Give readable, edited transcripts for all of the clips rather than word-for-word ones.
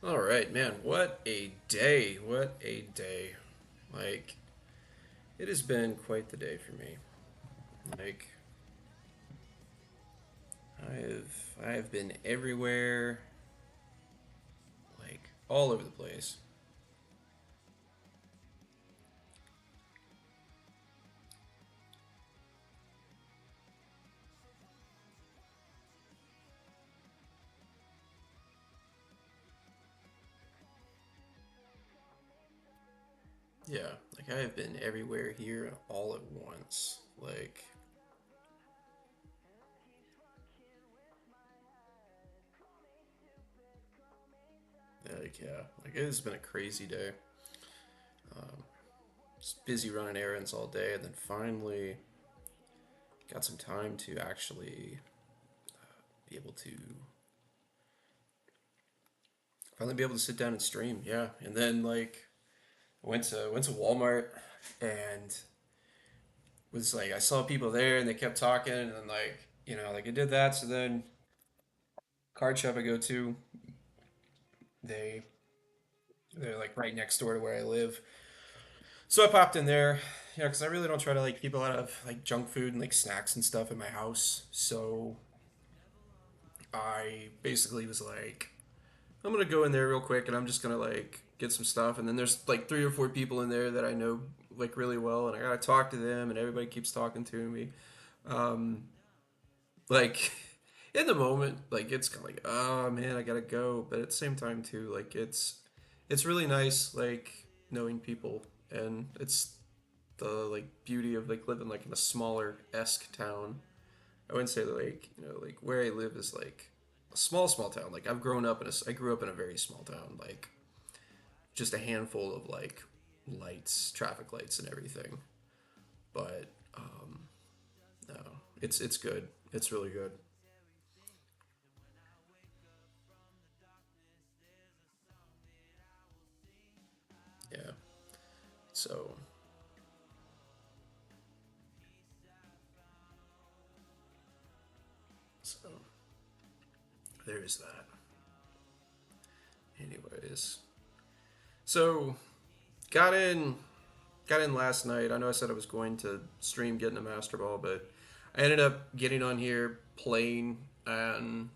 All right, man. What a day. What a day. Like, it has been quite the day for me. Like, I have been everywhere, like all over the place. Yeah, like I have been everywhere here all at once. Yeah, like it has been a crazy day. Just busy running errands all day, and then finally got some time to actually be able to be able to sit down and stream. Yeah, and then like went to Walmart and was like I saw people there and they kept talking and then like I did that. So then card shop I go to, they they're like right next door to where I live. So I popped in there, because I really don't try to like keep a lot of like junk food and like snacks and stuff in my house. So I basically was like, I'm gonna go in there real quick and I'm just gonna like get some stuff. And then there's like three or four people in there that I know like really well, and I gotta talk to them, and everybody keeps talking to me. Um, like in the moment, like it's kind of like, oh man, I gotta go. But at the same time too, like it's really nice like knowing people, and it's the like beauty of like living like in a smaller esque town. I wouldn't say that like where I live is like a small town. Like I grew up in a very small town, like just a handful of like lights, traffic lights, and everything. But no, it's good. It's really good. Yeah. So so there's that. Anyways, so got in got in last night. I know I said I was going to stream getting a master ball, but I ended up getting on here playing and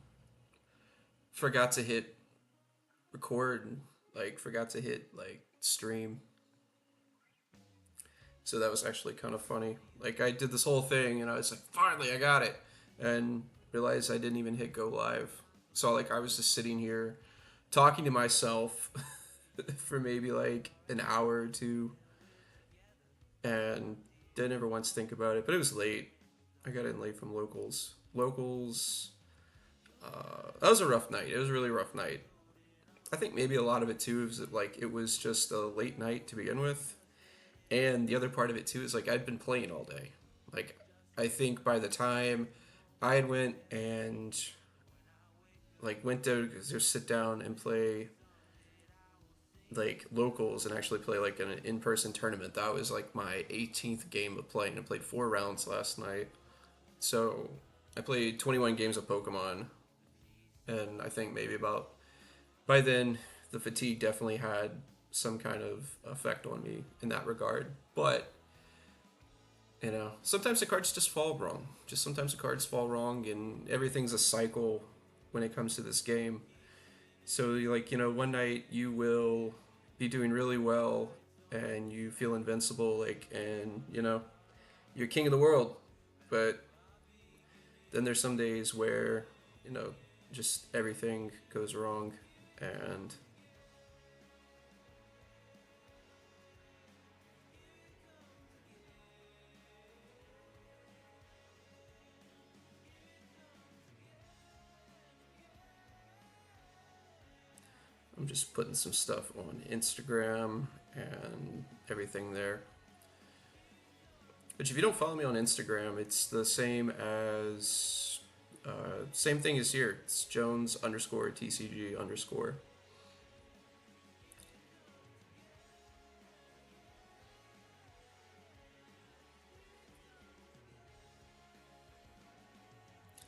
forgot to hit record and like forgot to hit like stream. So that was actually kind of funny. Like I did this whole thing and I was like, finally I got it, and realized I didn't even hit go live. So like I was just sitting here talking to myself for maybe like an hour or two, and didn't ever once think about it. But it was late. I got in late from locals. Locals. That was a rough night. It was a really rough night. I think maybe a lot of it too is that like it was just a late night to begin with, and the other part of it too is like I'd been playing all day. Like I think by the time I had went and like went to just sit down and play like locals and actually play like an in-person tournament, that was like my 18th game of playing. I played 4 rounds last night. So I played 21 games of Pokemon, and I think maybe about by then the fatigue definitely had some kind of effect on me in that regard. But sometimes the cards just fall wrong. Just sometimes the cards fall wrong, and everything's a cycle when it comes to this game. So, one night you will be doing really well, and you feel invincible, and you're king of the world. But then there's some days where, you know, just everything goes wrong, and I'm just putting some stuff on Instagram and everything there. Which, if you don't follow me on Instagram, it's the same as same thing as here. It's Jones underscore TCG underscore.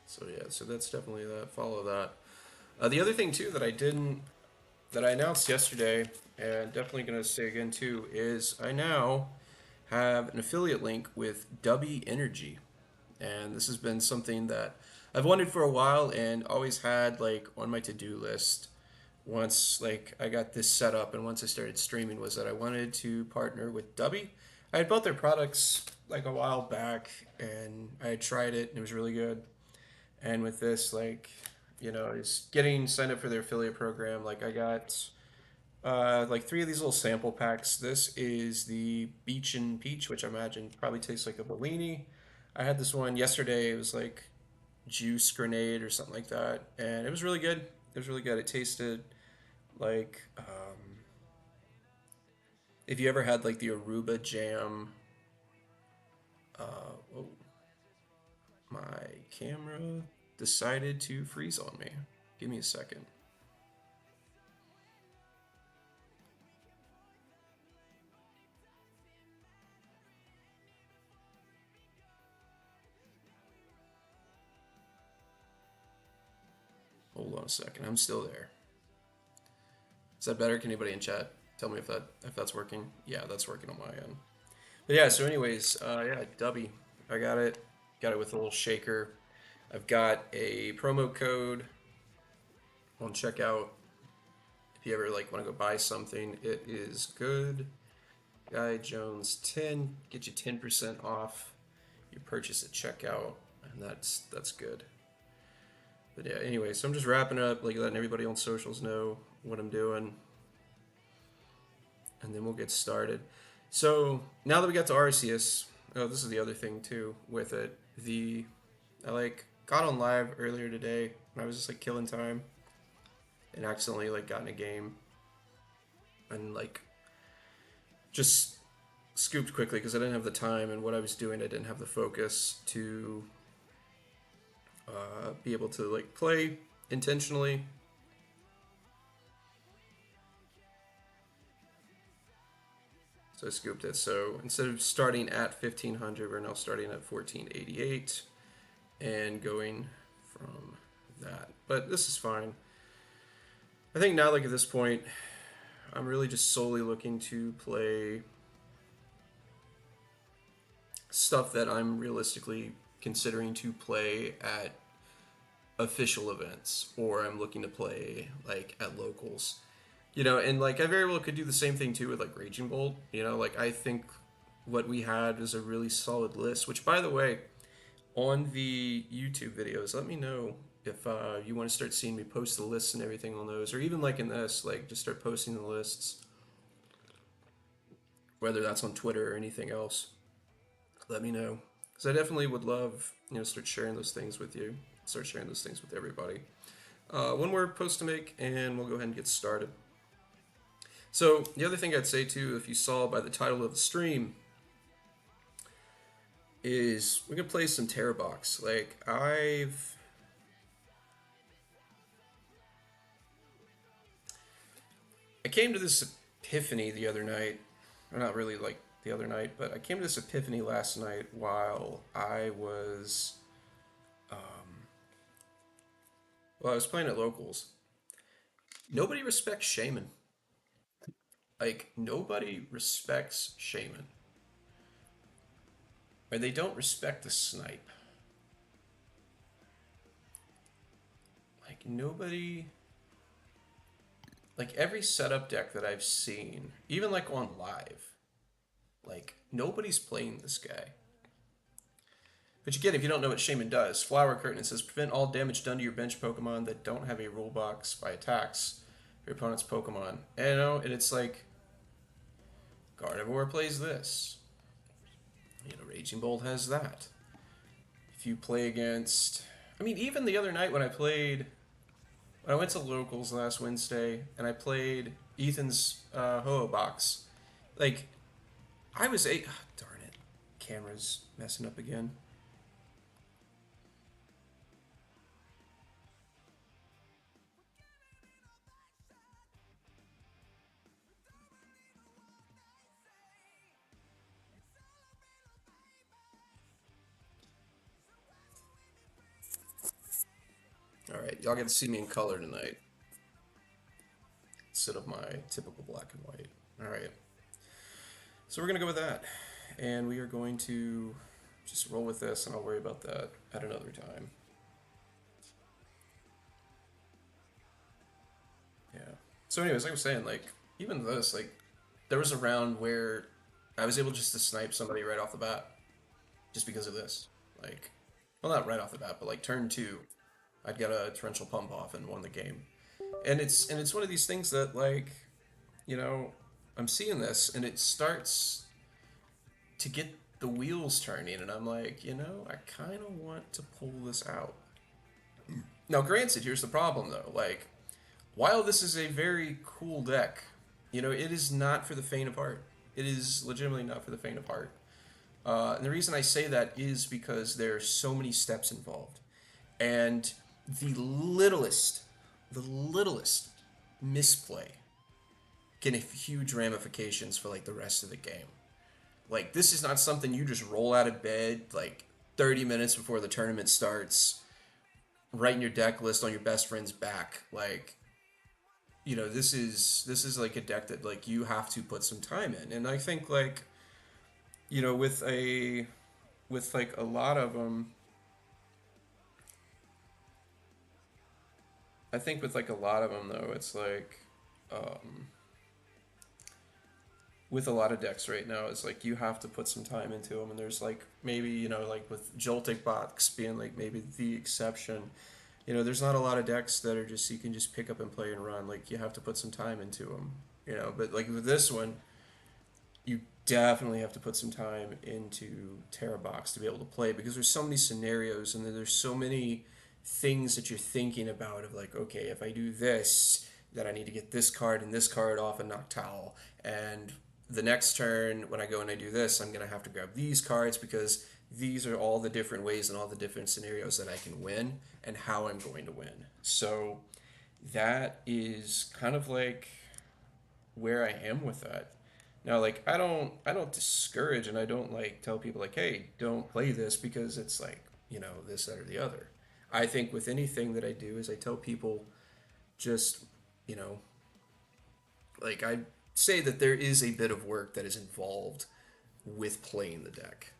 So yeah, so that's definitely that. Follow that. The other thing too that I didn't that I announced yesterday, and definitely going to say again too, is I now have an affiliate link with Dubby Energy. And this has been something that I've wanted for a while and always had like on my to-do list. Once like I got this set up and once I started streaming was that I wanted to partner with Dubby. I had bought their products like a while back and I had tried it and it was really good. And with this, like, is getting signed up for their affiliate program. Like I got like three of these little sample packs. This is the Beach and Peach, which I imagine probably tastes like a Bellini. I had this one yesterday. It was like juice grenade or something like that, and it was really good. It was really good. It tasted like if you ever had like the Aruba jam. Oh, my camera decided to freeze on me. Give me a second. Hold on a second. I'm still there. Is that better? Can anybody in chat tell me if that's working? Yeah, that's working on my end. But yeah, so anyways, yeah, Dubby. I got it. Got it with a little shaker. I've got a promo code on checkout. If you ever like want to go buy something, it is good. Guy Jones 10 get you 10% off your purchase at checkout, and that's good. But yeah, anyway, so I'm just wrapping up, like letting everybody on socials know what I'm doing, and then we'll get started. So now that we got to Arceus, oh, this is the other thing too with it. I like got on live earlier today, and I was just like killing time, and accidentally like got in a game, and like just scooped quickly because I didn't have the time, and what I was doing, I didn't have the focus to be able to like play intentionally. So I scooped it. So instead of starting at 1500, we're now starting at 1488 and going from that. But this is fine. I think now, like at this point, I'm really just solely looking to play stuff that I'm realistically considering to play at official events, or I'm looking to play like at locals. And like I very well could do the same thing too with like Raging Bolt. Like I think what we had is a really solid list. Which, by the way, on the YouTube videos, let me know if you want to start seeing me post the lists and everything on those, or even like in this, like just start posting the lists, whether that's on Twitter or anything else. Let me know because I definitely would love start sharing those things with you, start sharing those things with everybody. One more post to make, and we'll go ahead and get started. So the other thing I'd say too, if you saw by the title of the stream, is we're gonna play some Terror Box. Like I came to this epiphany the other night, or not really like the other night, but I came to this epiphany last night while I was, I was playing at locals. Nobody respects Shaman. Like nobody respects Shaman, or they don't respect the snipe. Like nobody, like every setup deck that I've seen, even like on live, like nobody's playing this guy. But again, if you don't know what Shaman does, Flower Curtain, it says prevent all damage done to your bench Pokemon that don't have a rule box by attacks your opponent's Pokemon. And it's like Gardevoir plays this. Raging Bolt has that. If you play against, I mean, even the other night when I went to locals last Wednesday and I played Ethan's Ho-Oh box, like I was a darn it, camera's messing up again. All right, y'all get to see me in color tonight. instead of my typical black and white. All right. So we're going to go with that. And we are going to just roll with this, and I'll worry about that at another time. Yeah. So anyways, like I was saying, like, even this, like, there was a round where I was able just to snipe somebody right off the bat just because of this. Like, well, not right off the bat, but like turn two, I'd got a torrential pump off and won the game. And it's one of these things that, like, you know, I'm seeing this and it starts to get the wheels turning, and I'm like, you know, I kind of want to pull this out. Now, granted, here's the problem though. Like, while this is a very cool deck, you know, it is not for the faint of heart. It is legitimately not for the faint of heart. And the reason I say that is because there are so many steps involved. And the littlest misplay can have huge ramifications for like the rest of the game. Like, this is not something you just roll out of bed like 30 minutes before the tournament starts, writing your deck list on your best friend's back. Like, you know, this is like a deck that like you have to put some time in. And I think, like, you know, with like a lot of them, I think with like a lot of them though, it's like, with a lot of decks right now, it's like you have to put some time into them. And there's like, maybe, you know, like with Joltik Box being like maybe the exception, you know, there's not a lot of decks that are just, you can just pick up and play and run. Like, you have to put some time into them, you know. But like with this one, you definitely have to put some time into Terra Box to be able to play, because there's so many scenarios and there's so many things that you're thinking about of like, okay, if I do this, then I need to get this card and this card off of Noctowl, and the next turn when I go and I do this, I'm gonna have to grab these cards because these are all the different ways and all the different scenarios that I can win and how I'm going to win. So that is kind of like where I am with that. Now, like, I don't discourage, and I don't like tell people like, hey, don't play this because it's like, you know, this, that, or the other. I think with anything that I do is I tell people, just, you know, like, I say that there is a bit of work that is involved with playing the deck.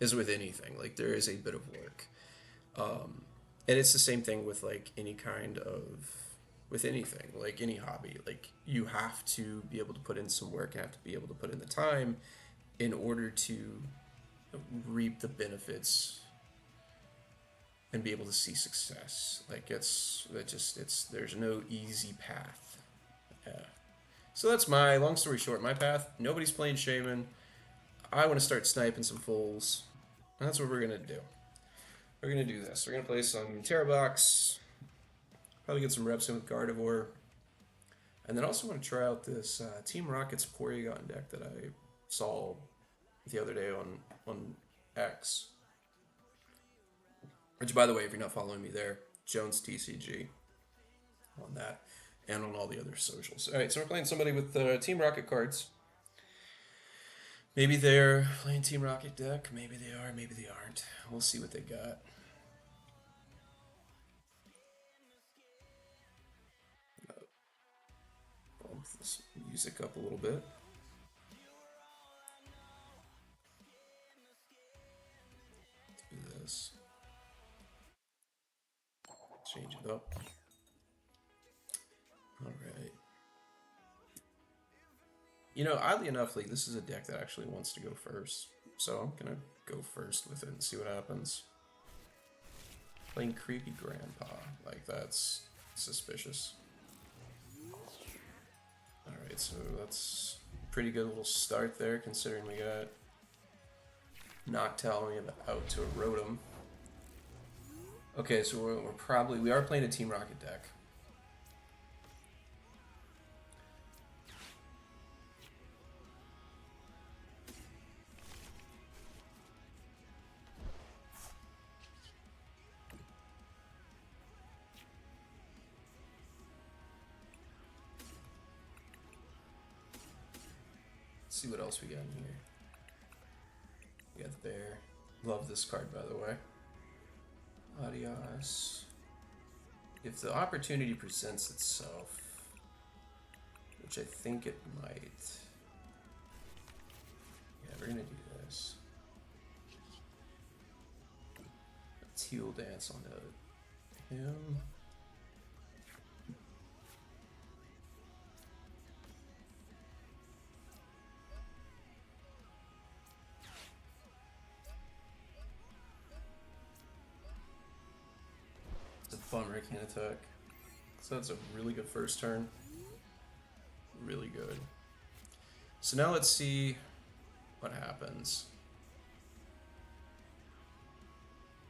As with anything, like, there is a bit of work. And it's the same thing with like any kind of, with anything, like any hobby. Like, you have to be able to put in some work and have to be able to put in the time in order to reap the benefits and be able to see success. Like, there's no easy path. Yeah. So that's my, long story short, my path. Nobody's playing Shaman. I want to start sniping some fools. That's what we're gonna do. We're gonna do this. We're gonna play some Terra Box. Probably get some reps in with Gardevoir. And then also want to try out this Team Rocket's Porygon deck that I saw the other day on X. Which, by the way, if you're not following me there, Jones TCG on that, and on all the other socials. All right, so we're playing somebody with Team Rocket cards. Maybe they're playing Team Rocket deck. Maybe they are. Maybe they aren't. We'll see what they got. Bump this music up a little bit. Let's do this. Change it up. Alright. You know, oddly enough, like, this is a deck that actually wants to go first. So I'm gonna go first with it and see what happens. Playing Creepy Grandpa. Like, that's suspicious. Alright, so that's a pretty good little start there, considering we got Noctowl and we have out to a Rotom. Okay, so we are playing a Team Rocket deck. Let's see what else we got in here. We got the bear. Love this card, by the way. Adios. If the opportunity presents itself, which I think it might. Yeah, we're gonna do this. Teal dance onto him. It's a bummer I can't attack. So that's a really good first turn. Really good. So now let's see what happens.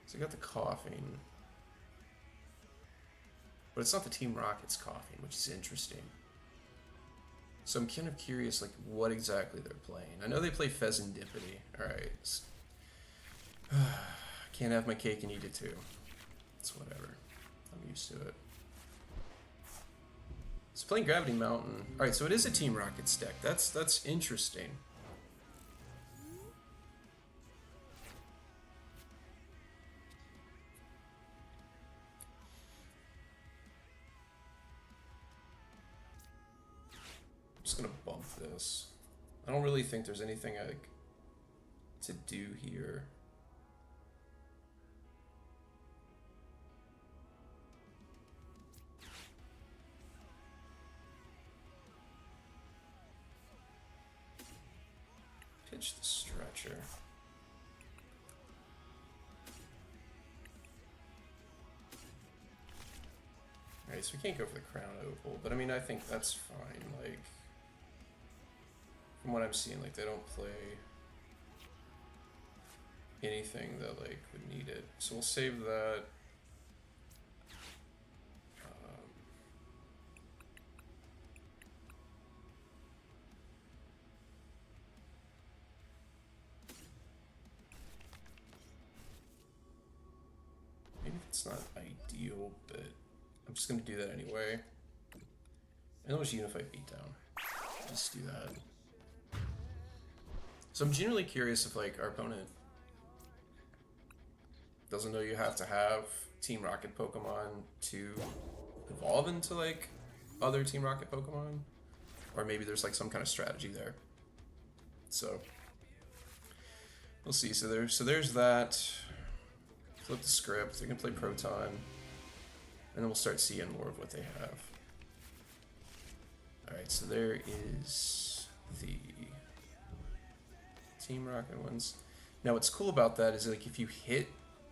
So I got the coughing. But it's not the Team Rocket's coughing, which is interesting. So I'm kind of curious, like, what exactly they're playing. I know they play Pheasantipity. Alright. Can't have my cake and eat it too. It's whatever. I'm used to it. It's playing Gravity Mountain. Alright, so it is a Team Rocket's deck. That's interesting. I'm just gonna bump this. I don't really think there's anything like to do here. Pitch the Stretcher. Alright, so we can't go for the Crown Opal, but I mean, I think that's fine. Like, from what I'm seeing, like, they don't play anything that, like, would need it. So we'll save that. Maybe it's not ideal, but I'm just going to do that anyway. And then we'll just Unify Beatdown. Just do that. So I'm genuinely curious if, like, our opponent doesn't know you have to have Team Rocket Pokemon to evolve into, like, other Team Rocket Pokemon. Or maybe there's, like, some kind of strategy there. So we'll see. So there's that. Flip the script. They're gonna play Proton, and then we'll start seeing more of what they have. All right, so there is the Team Rocket ones. Now, what's cool about that is, like, if you hit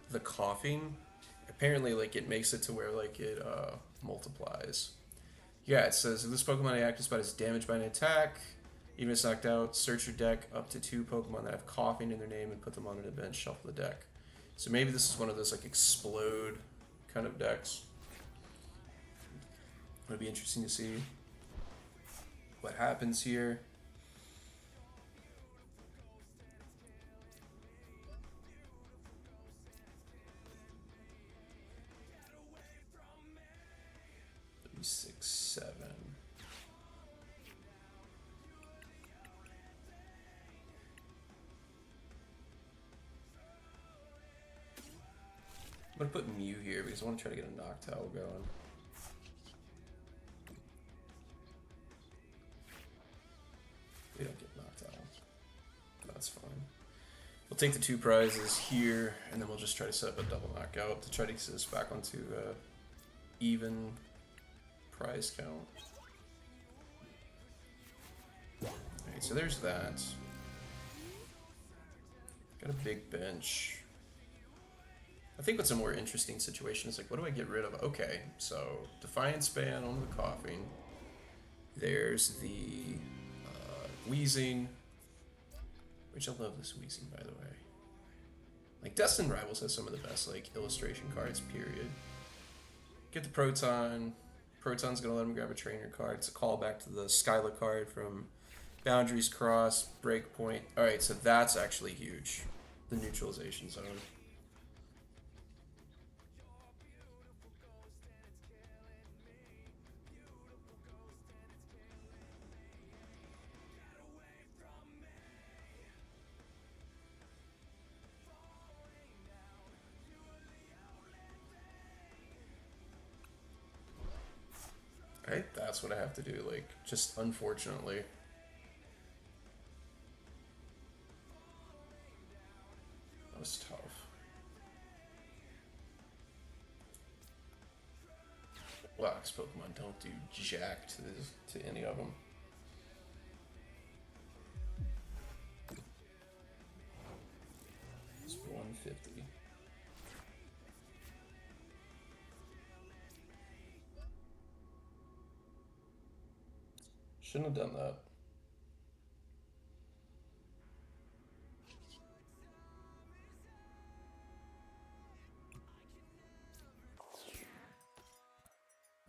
the coughing, apparently, like, it makes it to where, like, it multiplies. Yeah, it says if this Pokemon active spot is damaged by an attack, even if it's knocked out, search your deck up to 2 Pokemon that have coughing in their name and put them on an bench, shuffle the deck. So maybe this is one of those, like, explode kind of decks. It'll be interesting to see what happens here. Maybe 6, 7. I'm gonna put Mew here because I want to try to get a Noctowl going. We don't get Noctowl. That's fine. We'll take the 2 prizes here, and then we'll just try to set up a double knockout to try to get us back onto even prize count. Alright, so there's that. Got a big bench. I think what's a more interesting situation is, like, what do I get rid of? Okay, so Defiance Ban on the coughing. There's the Wheezing, which I love this Wheezing, by the way. Like, Destined Rivals has some of the best, like, illustration cards, period. Get the Proton. Proton's gonna let him grab a trainer card. It's a callback to the Skyla card from Boundaries Cross, Breakpoint. Alright, so that's actually huge. The neutralization zone. Right? That's what I have to do. Like, just unfortunately. That was tough. Wax Pokemon don't do jack to any of them. It's 150. Shouldn't have done that.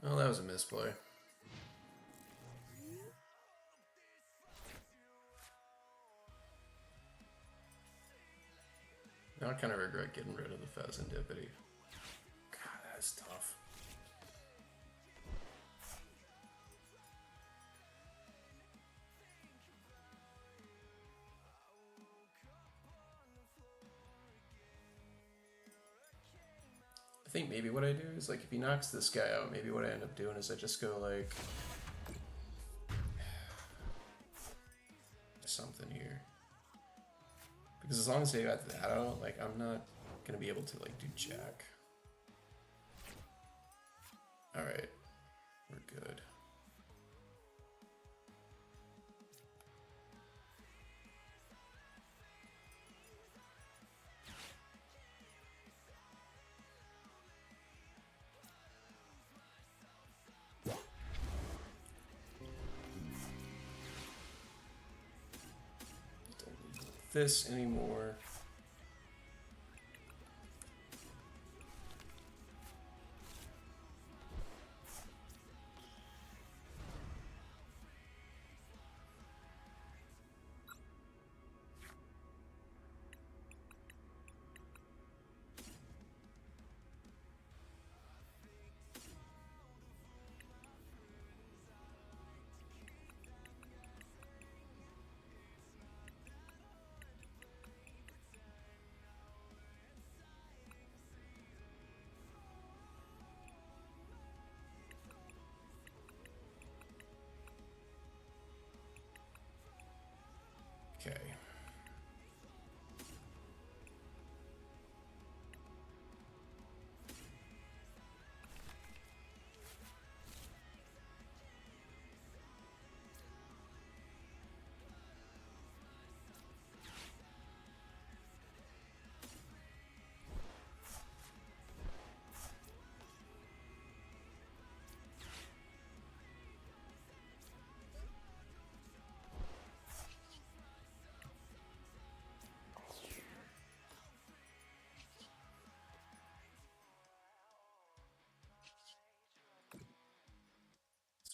Well, that was a misplay. Now I kind of regret getting rid of the Fezandipity. God, that's tough. I think maybe what I do is, like, if he knocks this guy out, maybe what I end up doing is I just go, like, something here. Because as long as they got that out, like, I'm not gonna be able to, like, do jack. Alright. We're good. Don't need this anymore. Okay.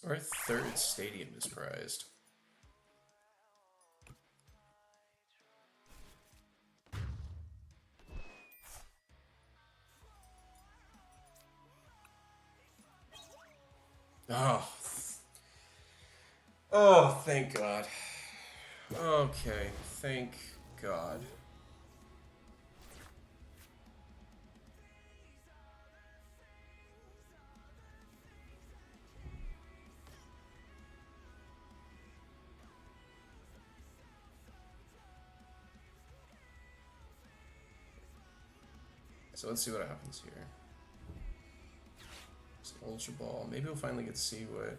Our third stadium is prized. Oh. Oh, thank God. Okay, thank God. So let's see what happens here. It's an Ultra Ball. Maybe we'll finally get to see what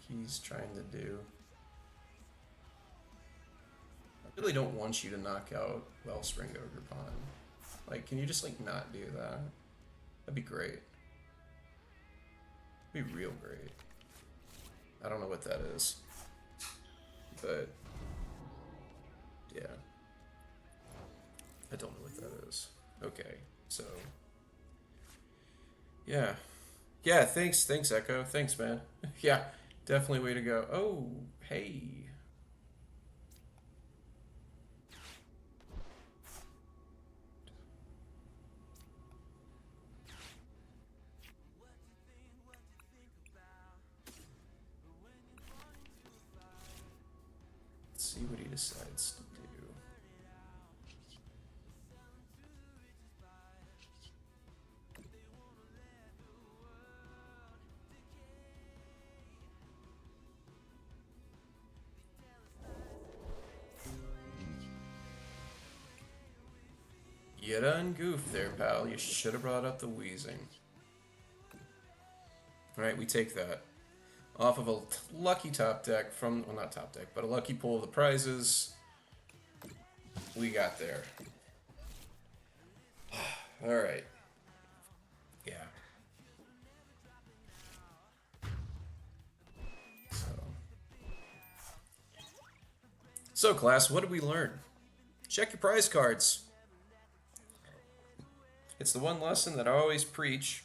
he's trying to do. I really don't want you to knock out Wellspring Ogerpon. Like, can you just, like, not do that? That'd be great. It'd be real great. I don't know what that is. But, yeah. I don't know what that is. Okay, so... Yeah. Yeah, thanks, Echo. Thanks, man. Yeah, definitely way to go. Oh, hey. Let's see what he decides to do. You done goofed there, pal. You should have brought up the wheezing. Alright, we take that. Off of a lucky top deck from, well, not top deck, but a lucky pull of the prizes. We got there. Alright. Yeah. So, class, what did we learn? Check your prize cards. It's the one lesson that I always preach.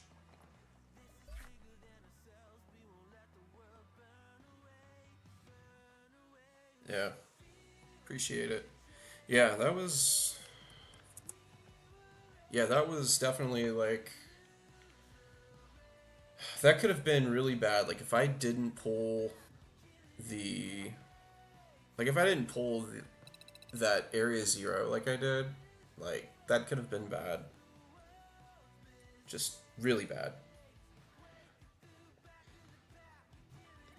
Yeah. Appreciate it. Yeah, that was... Yeah, that was definitely, like... That could have been really bad. Like, if I didn't pull the... Like, if I didn't pull that Area Zero like I did, like, that could have been bad. Just really bad.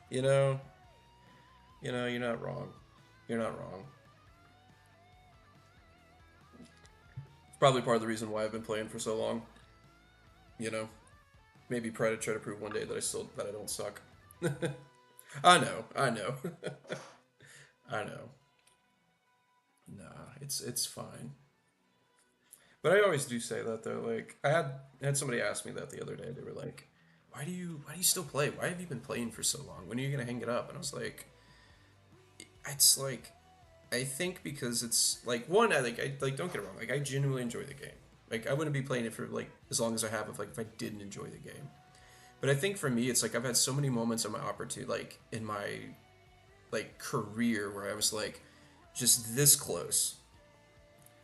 You know, you're not wrong. You're not wrong. It's probably part of the reason why I've been playing for so long. You know, maybe try to prove one day that I don't suck. I know, I know, I know. Nah, it's fine. But I always do say that though. Like I had somebody ask me that the other day. They were like, why do you still play? Why have you been playing for so long? When are you gonna hang it up?" And I was like, it's like I think because it's like one, I like don't get it wrong, like I genuinely enjoy the game. Like I wouldn't be playing it for like as long as I have if I didn't enjoy the game. But I think for me it's like I've had so many moments in my opportunity like in my like career where I was like just this close.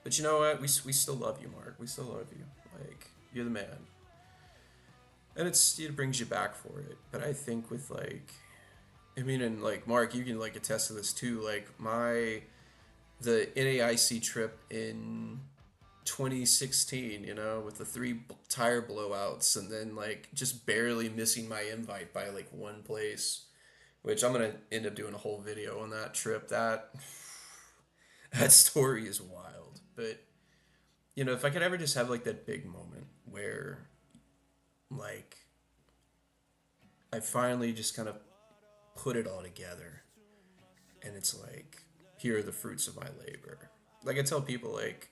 But you know what? We still love you, Mark. We still love you. Like you're the man. And it brings you back for it. But I think with like I mean, and like Mark, you can like attest to this too. Like the NAIC trip in 2016, with the three tire blowouts, and then like just barely missing my invite by like one place, which I'm gonna end up doing a whole video on that trip. That story is wild, but if I could ever just have like that big moment where like I finally just kind of put it all together and it's like here are the fruits of my labor. Like I tell people, like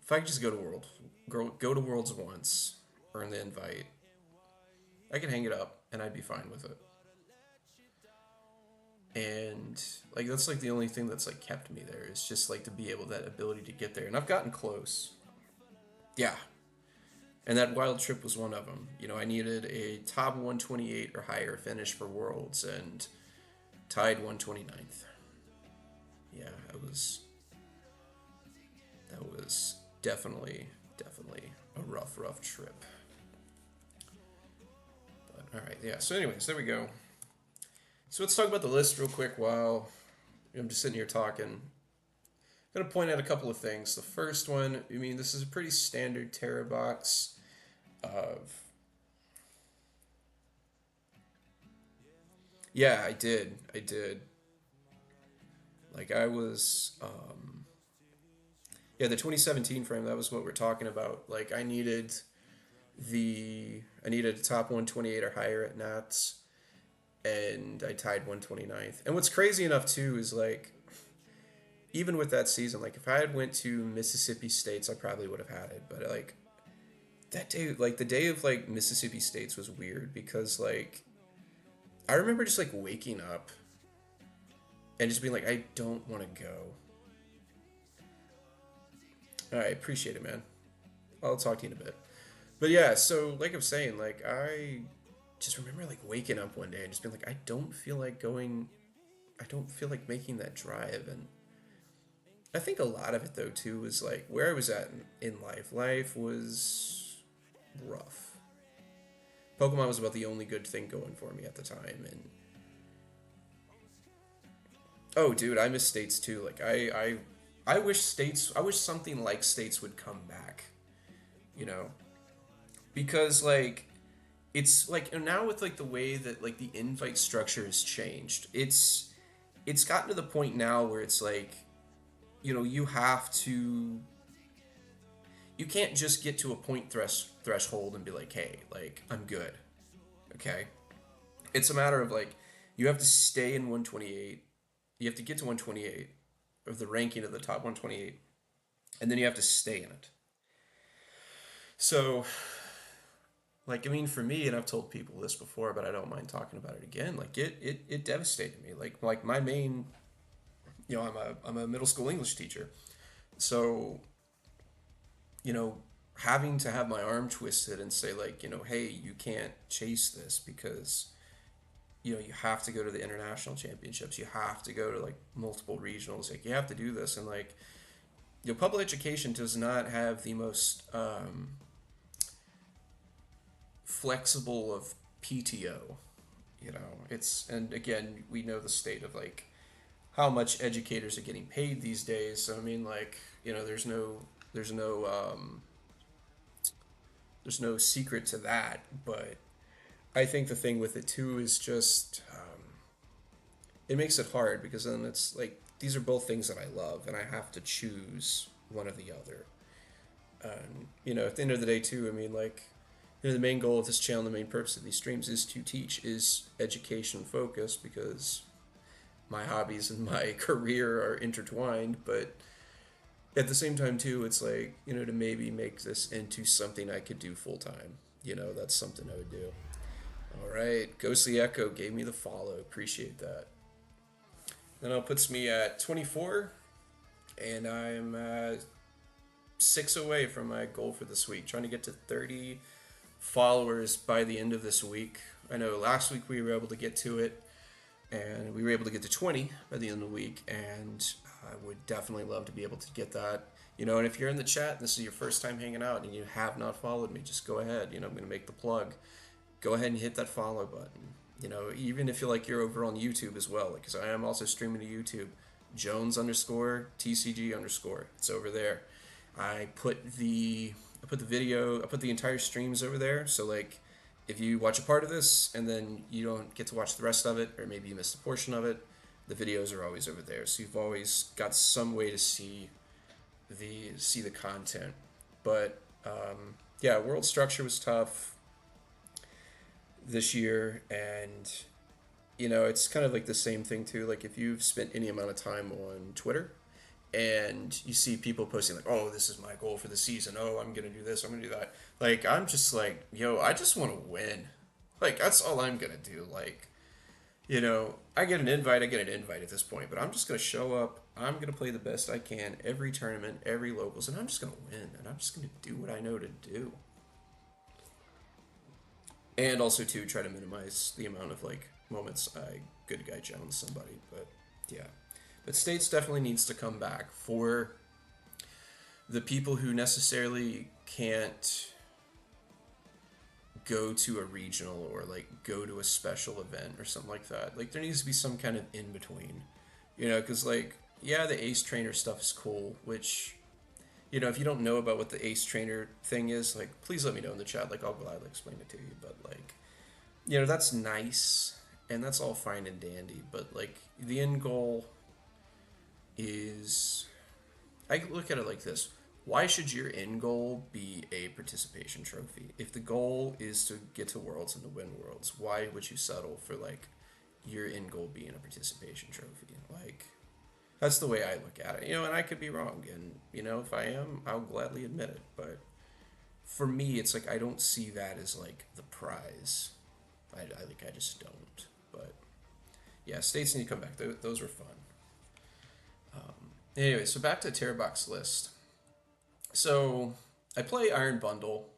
if I could just go to Worlds once, earn the invite, I could hang it up and I'd be fine with it. And like that's like the only thing that's like kept me there is just like to be able that ability to get there. And I've gotten close. Yeah. And that wild trip was one of them. I needed a top 128 or higher finish for Worlds and tied 129th. Yeah, that was definitely a rough trip. But all right, yeah. So anyways, there we go. So let's talk about the list real quick while I'm just sitting here talking. I'm gonna point out a couple of things. The first one, I mean, this is a pretty standard Terra box of. Yeah, I did. Like I was, yeah, the 2017 frame. That was what we're talking about. Like I needed a top 128 or higher at Nats, and I tied 129th. And what's crazy enough too is like even with that season, like if I had went to Mississippi States, I probably would have had it. But like that day, like the day of like Mississippi States was weird because like I remember just like waking up and just being like, I don't want to go. All right, appreciate it, man. I'll talk to you in a bit. But yeah, so like I'm saying, like I just remember like waking up one day and just being like, I don't feel like going. I don't feel like making that drive, and I think a lot of it though too was like where I was at in life. Life was rough. Pokemon was about the only good thing going for me at the time, and oh, dude, I miss states too. Like I wish something like states would come back. You know, because like it's like now with like the way that like the invite structure has changed. It's gotten to the point now where it's like you have to you can't just get to a point threshold and be like, hey, like I'm good. Okay, it's a matter of like you have to stay in 128. You have to get to 128 of the ranking of the top 128, and then you have to stay in it. So, like, I mean, for me, and I've told people this before, but I don't mind talking about it again. Like, it devastated me. Like my main, I'm a middle school English teacher, so you know, having to have my arm twisted and say like, hey, you can't chase this because you have to go to the international championships. You have to go to like multiple regionals. Like, you have to do this, and like, public education does not have the most flexible of PTO. And again, we know the state of like how much educators are getting paid these days. So I mean, like, there's no there's no secret to that. But I think the thing with it too is just it makes it hard because then it's like these are both things that I love, and I have to choose one or the other. At the end of the day too, I mean, like, the main goal of this channel, the main purpose of these streams is to teach, is education focused, because my hobbies and my career are intertwined. But at the same time too, it's like, to maybe make this into something I could do full time. That's something I would do. All right, Ghostly Echo gave me the follow. Appreciate that. Then it puts me at 24, and I'm 6 away from my goal for this week. Trying to get to 30 followers by the end of this week. I know last week we were able to get to it, and we were able to get to 20 by the end of the week, and I would definitely love to be able to get that. And if you're in the chat and this is your first time hanging out and you have not followed me, just go ahead. I'm going to make the plug. Go ahead and hit that follow button. Even if you're over on YouTube as well, because I am also streaming to YouTube. Jones_TCG_. It's over there. I put the video, I put the entire streams over there. So like, if you watch a part of this and then you don't get to watch the rest of it, or maybe you missed a portion of it, the videos are always over there. So you've always got some way to see the content. But yeah, World Structure was tough this year, and it's kind of like the same thing too. Like, if you've spent any amount of time on Twitter and you see people posting like, oh, this is my goal for the season, oh, I'm gonna do this, I'm gonna do that, like, I'm just like, yo, I just want to win. Like, that's all I'm gonna do. Like, I get an invite at this point, but I'm just gonna show up, I'm gonna play the best I can every tournament, every locals, and I'm just gonna win, and I'm just gonna do what I know to do. And also to try to minimize the amount of like moments I good guy Jones somebody. But yeah, but States definitely needs to come back for the people who necessarily can't go to a regional or like go to a special event or something like that. Like, there needs to be some kind of in between, because like, yeah, the ace trainer stuff is cool, which, if you don't know about what the ace trainer thing is, like, please let me know in the chat. Like, I'll gladly explain it to you. But like, that's nice and that's all fine and dandy. But like, the end goal is, I look at it like this: why should your end goal be a participation trophy? If the goal is to get to Worlds and to win Worlds, why would you settle for like your end goal being a participation trophy? Like, that's the way I look at it, and I could be wrong, and if I am, I'll gladly admit it. But for me, it's like I don't see that as like the prize. I just don't. But yeah, States need to come back. Those were fun. Anyway, so back to Terrorbox List. So I play Iron Bundle.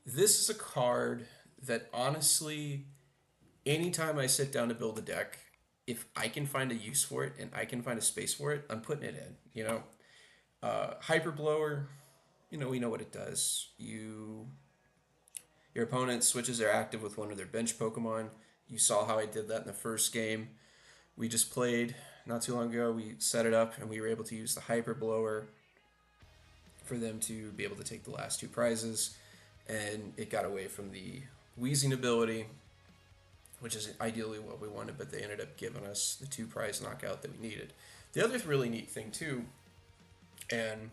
This is a card that honestly, anytime I sit down to build a deck, if I can find a use for it and I can find a space for it, I'm putting it in. Hyper Blower, we know what it does. Your opponent switches their active with one of their bench Pokemon. You saw how I did that in the first game we just played not too long ago. We set it up and we were able to use the Hyper Blower for them to be able to take the last 2 prizes, and it got away from the wheezing ability, which is ideally what we wanted, but they ended up giving us the 2 prize knockout that we needed. The other really neat thing too, and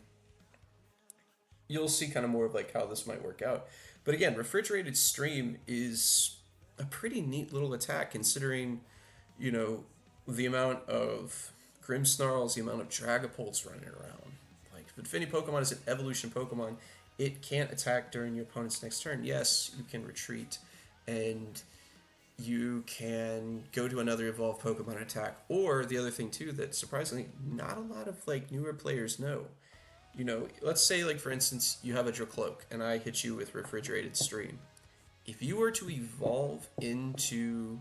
you'll see kind of more of like how this might work out. But again, Refrigerated Stream is a pretty neat little attack considering, you know, the amount of Grimmsnarls, the amount of Dragapults running around. Like, if any Pokemon is an evolution Pokemon, it can't attack during your opponent's next turn. Yes, you can retreat, and you can go to another evolved Pokemon and attack. Or the other thing too that surprisingly not a lot of like newer players know. You know, let's say like for instance you have a Dracloak and I hit you with Refrigerated Stream. If you were to evolve into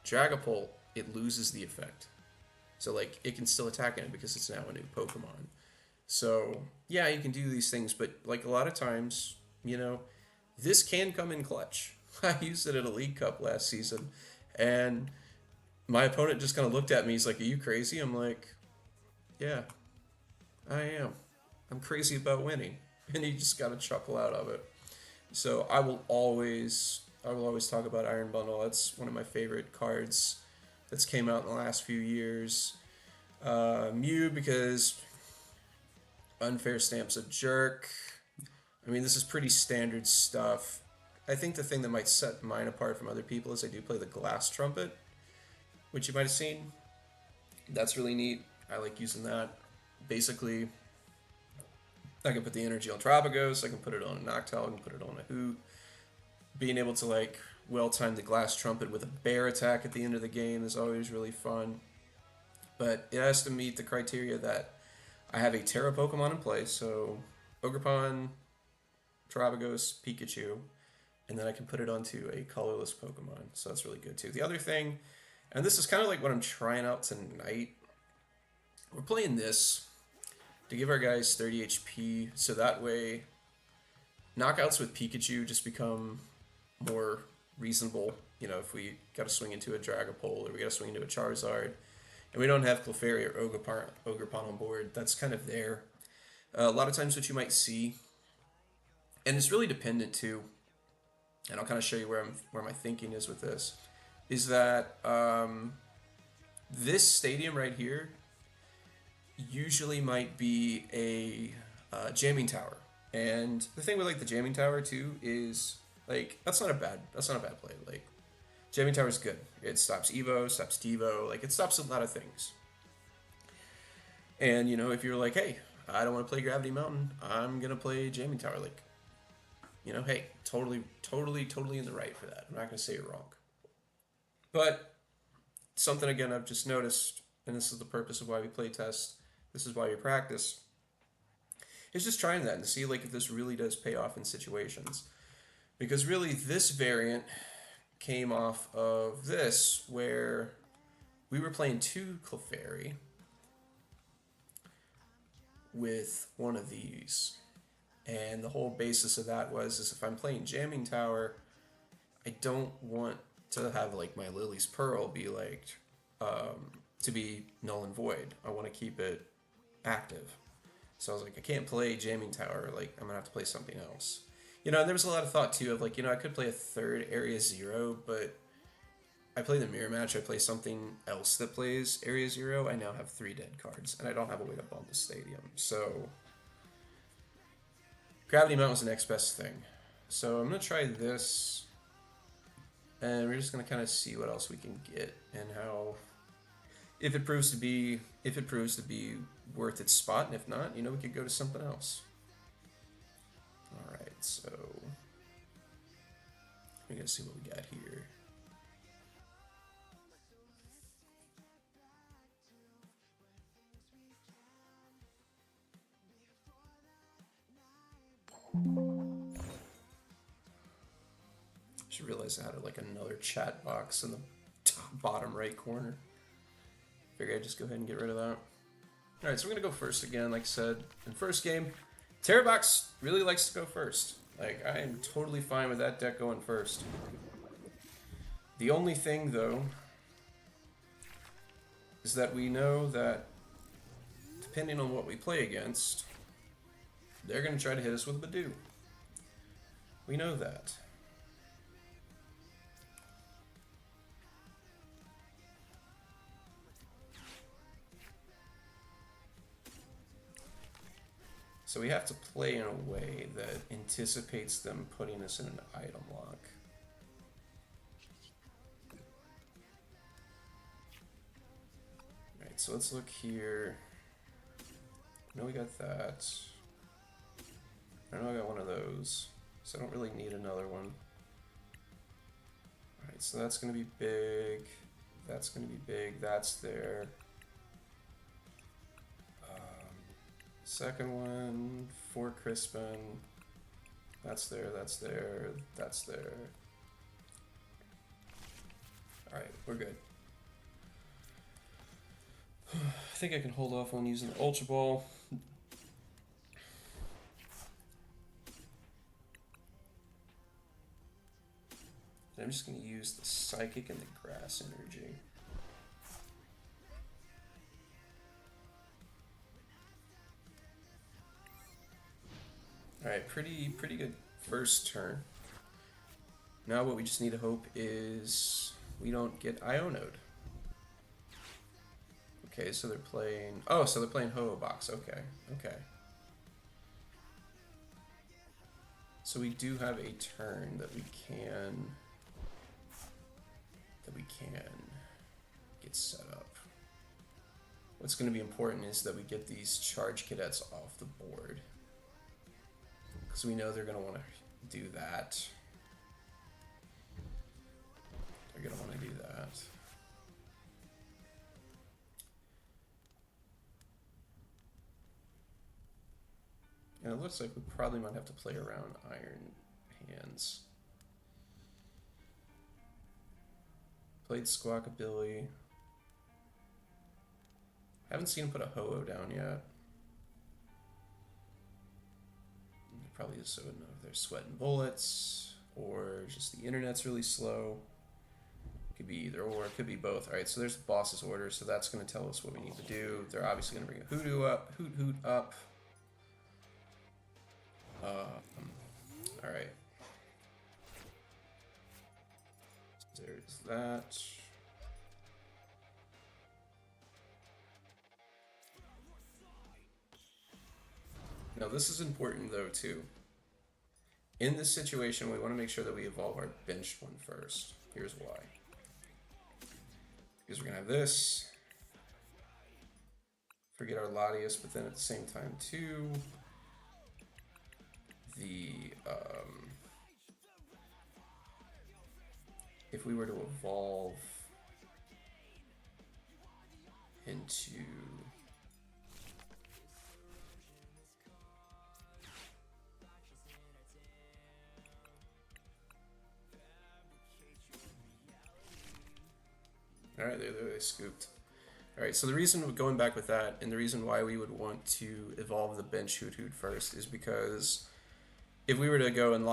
Dragapult, it loses the effect. So like it can still attack it because it's now a new Pokemon. So yeah, you can do these things, but like a lot of times, you know, this can come in clutch. I used it at a League Cup last season, and my opponent just kind of looked at me. He's like, "Are you crazy?" I'm like, "Yeah, I am. I'm crazy about winning," and he just got a chuckle out of it. So I will always talk about Iron Bundle. That's one of my favorite cards that's came out in the last few years. Mew because Unfair Stamp's a jerk. I mean, this is pretty standard stuff. I think the thing that might set mine apart from other people is I do play the Glass Trumpet, which you might have seen. That's really neat. I like using that. Basically, I can put the energy on Tropicos, I can put it on a Noctowl, I can put it on a Hoot. Being able to like well time the Glass Trumpet with a bear attack at the end of the game is always really fun. But it has to meet the criteria that I have a Terra Pokemon in play, so Ogerpon, Tropicos, Pikachu, and then I can put it onto a colorless Pokemon, so that's really good too. The other thing, and this is kind of like what I'm trying out tonight, we're playing this to give our guys 30 HP, so that way knockouts with Pikachu just become more reasonable. You know, if we got to swing into a Dragapult or we got to swing into a Charizard, and we don't have Clefairy or Ogerpon on board, that's kind of there. A lot of times what you might see, and it's really dependent too, and I'll kind of show you where my thinking is with this, is that this stadium right here usually might be a jamming tower. And the thing with like the jamming tower too is like that's not a bad play. Like jamming tower is good. It stops Evo, stops Devo, like it stops a lot of things. And you know, if you're like, hey, I don't want to play Gravity Mountain, I'm gonna play jamming tower. Like, you know, hey, totally in the right for that. I'm not gonna say you're wrong. But something again I've just noticed, and this is the purpose of why we play test. This is why we practice. Is just trying that and to see like if this really does pay off in situations. Because really this variant came off of this where we were playing two Clefairy with one of these. And the whole basis of that was is if I'm playing Jamming Tower, I don't want to have like my Lily's Pearl be like to be null and void. I want to keep it active. So I was like, I can't play Jamming Tower. Like, I'm gonna have to play something else. You know, and there was a lot of thought too of like, you know, I could play a third Area Zero, but I play the mirror match. I play something else that plays Area Zero. I now have 3 dead cards, and I don't have a way to bump the stadium. So Gravity Mount was the next best thing. So I'm gonna try this, and we're just gonna kind of see what else we can get and how. If it proves to be worth its spot, and if not, you know, we could go to something else. All right, so we're gonna see what we got here. Just realized I had like another chat box in the top bottom right corner. Figured I'd just go ahead and get rid of that. Alright, so we're gonna go first again, like I said. In first game, Terrabox really likes to go first. Like, I am totally fine with that deck going first. The only thing, though, is that we know that, depending on what we play against, they're gonna try to hit us with Badoo. We know that. So we have to play in a way that anticipates them putting us in an item lock. Alright, so let's look here. I know we got that. I know I got one of those, so I don't really need another one. Alright, so that's going to be big. That's going to be big. That's there. Second one, Fort Crispin. That's there, that's there, that's there. Alright, we're good. I think I can hold off on using the Ultra Ball. I'm just going to use the Psychic and the Grass Energy. Alright, pretty good first turn. Now what we just need to hope is we don't get Ionode. Okay, so they're playing... Oh, so they're playing Ho-Oh Box. Okay, okay. So we do have a turn that we can get set up. What's going to be important is that we get these Charge Cadets off the board, because we know they're going to want to do that. They're going to want to do that. And it looks like we probably might have to play around Iron Hands. Played Squawkabilly. Haven't seen him put a Ho-Oh down yet. Probably just so know if they're sweating bullets or just the internet's really slow. Could be either or, it could be both. Alright, so there's the boss's order, so that's going to tell us what we need to do. They're obviously going to bring a Hoodoo up, Hoot up. Alright. So there's that. Now this is important though too. In this situation, we want to make sure that we evolve our benched one first. Here's why. Because we're going to have this. Forget our Latias, but then at the same time too, if we were to evolve into Alright, there they scooped. Alright, so the reason going back with that, and the reason why we would want to evolve the bench Hoot first, is because if we were to go and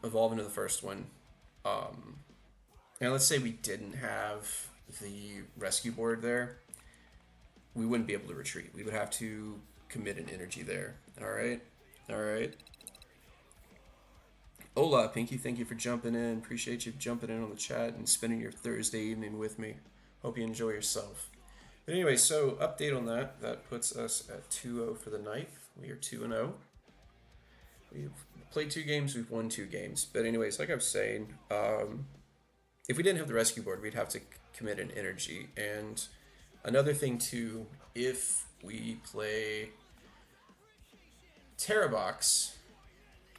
evolve into the first one, and let's say we didn't have the rescue board there, we wouldn't be able to retreat. We would have to commit an energy there. Alright? Alright. Hola, Pinky, thank you for jumping in. Appreciate you jumping in on the chat and spending your Thursday evening with me. Hope you enjoy yourself. But anyway, so update on that. That puts us at 2-0 for the night. We are 2-0. We've played 2 games, we've won 2 games. But anyways, like I was saying, if we didn't have the rescue board, we'd have to commit an energy. And another thing too, if we play Terrabox,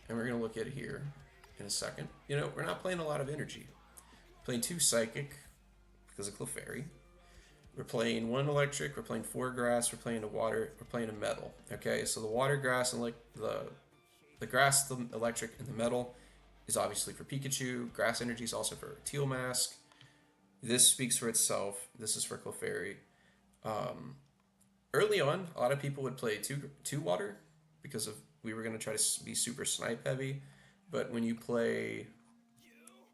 and we're going to look at it here in a second, you know, we're not playing a lot of energy. We're playing 2 Psychic because of Clefairy. We're playing 1 Electric, we're playing 4 Grass, we're playing a Water, we're playing a Metal. Okay, so the Water, Grass, and like the Grass, the Electric, and the Metal is obviously for Pikachu. Grass Energy is also for Teal Mask. This speaks for itself. This is for Clefairy. Early on, a lot of people would play 2 Water because of we were going to try to be super snipe heavy. But when you play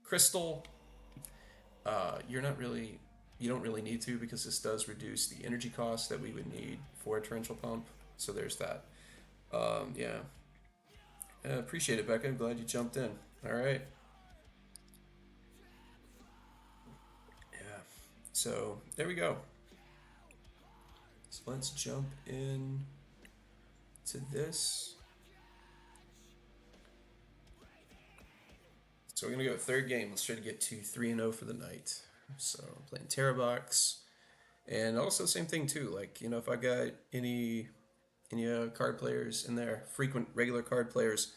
Crystal, you don't really need to, because this does reduce the energy cost that we would need for a Torrential Pump. So there's that. Yeah. Appreciate it, Becca. I'm glad you jumped in. All right. Yeah. So there we go. So let's jump in to this. So we're gonna go third game. Let's try to get to 3-0 for the night. So I'm playing Terrabox, and also same thing too. Like if I got any card players in there, frequent regular card players.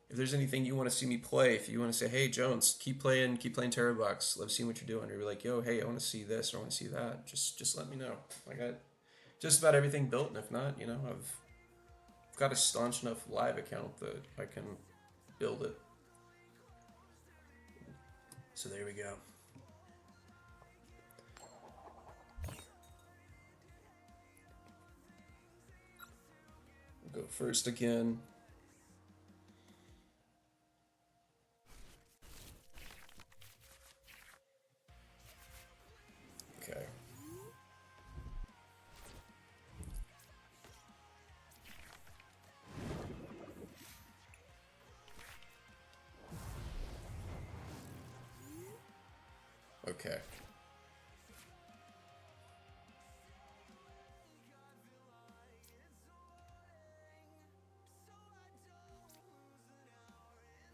If there's anything you want to see me play, if you want to say, hey Jones, keep playing Terrabox, love seeing what you're doing, or you're like, yo, hey, I want to see this or I want to see that, just let me know. I got just about everything built, and if not, I've got a staunch enough live account that I can build it. So there we go. We'll go first again. Okay. Okay.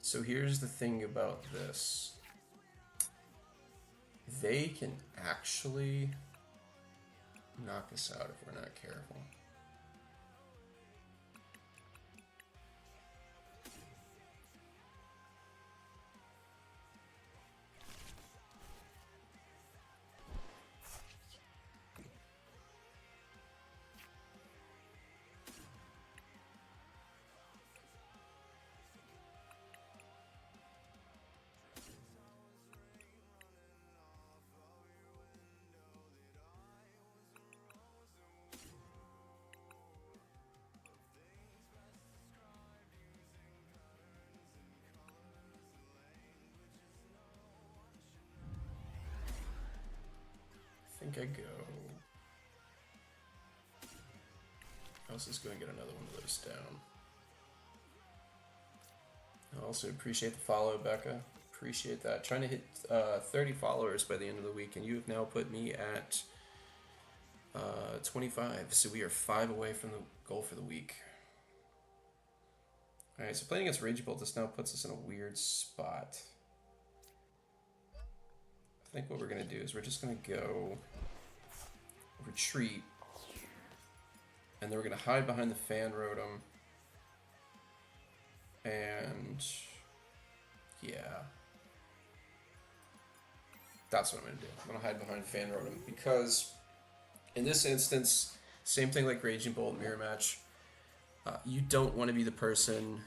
So here's the thing about this. They can actually knock us out if we're not careful. I think I go. I was just going to get another one of those down. I also appreciate the follow, Becca. Appreciate that. Trying to hit 30 followers by the end of the week, and you have now put me at 25. So we are 5 away from the goal for the week. Alright, so playing against Raging Bolt, this now puts us in a weird spot. I think what we're going to do is we're just going to go retreat, and then we're going to hide behind the Fan Rotom. And yeah, that's what I'm going to do. I'm going to hide behind Fan Rotom because in this instance, same thing like Raging Bolt Mirror Match, you don't want to be the person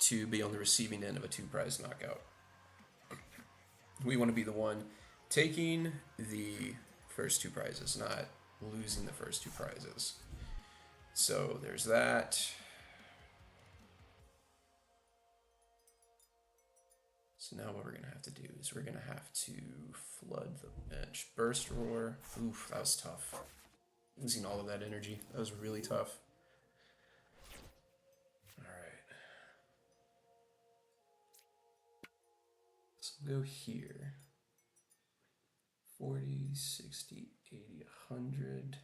to be on the receiving end of a 2-prize knockout. We want to be the one taking the first 2 prizes, not losing the first 2 prizes. So there's that. So now what we're going to have to do is we're going to have to flood the bench. Burst Roar. Oof, that was tough. Losing all of that energy. That was really tough. Alright. So we'll go here. 40, 60, 80, 100.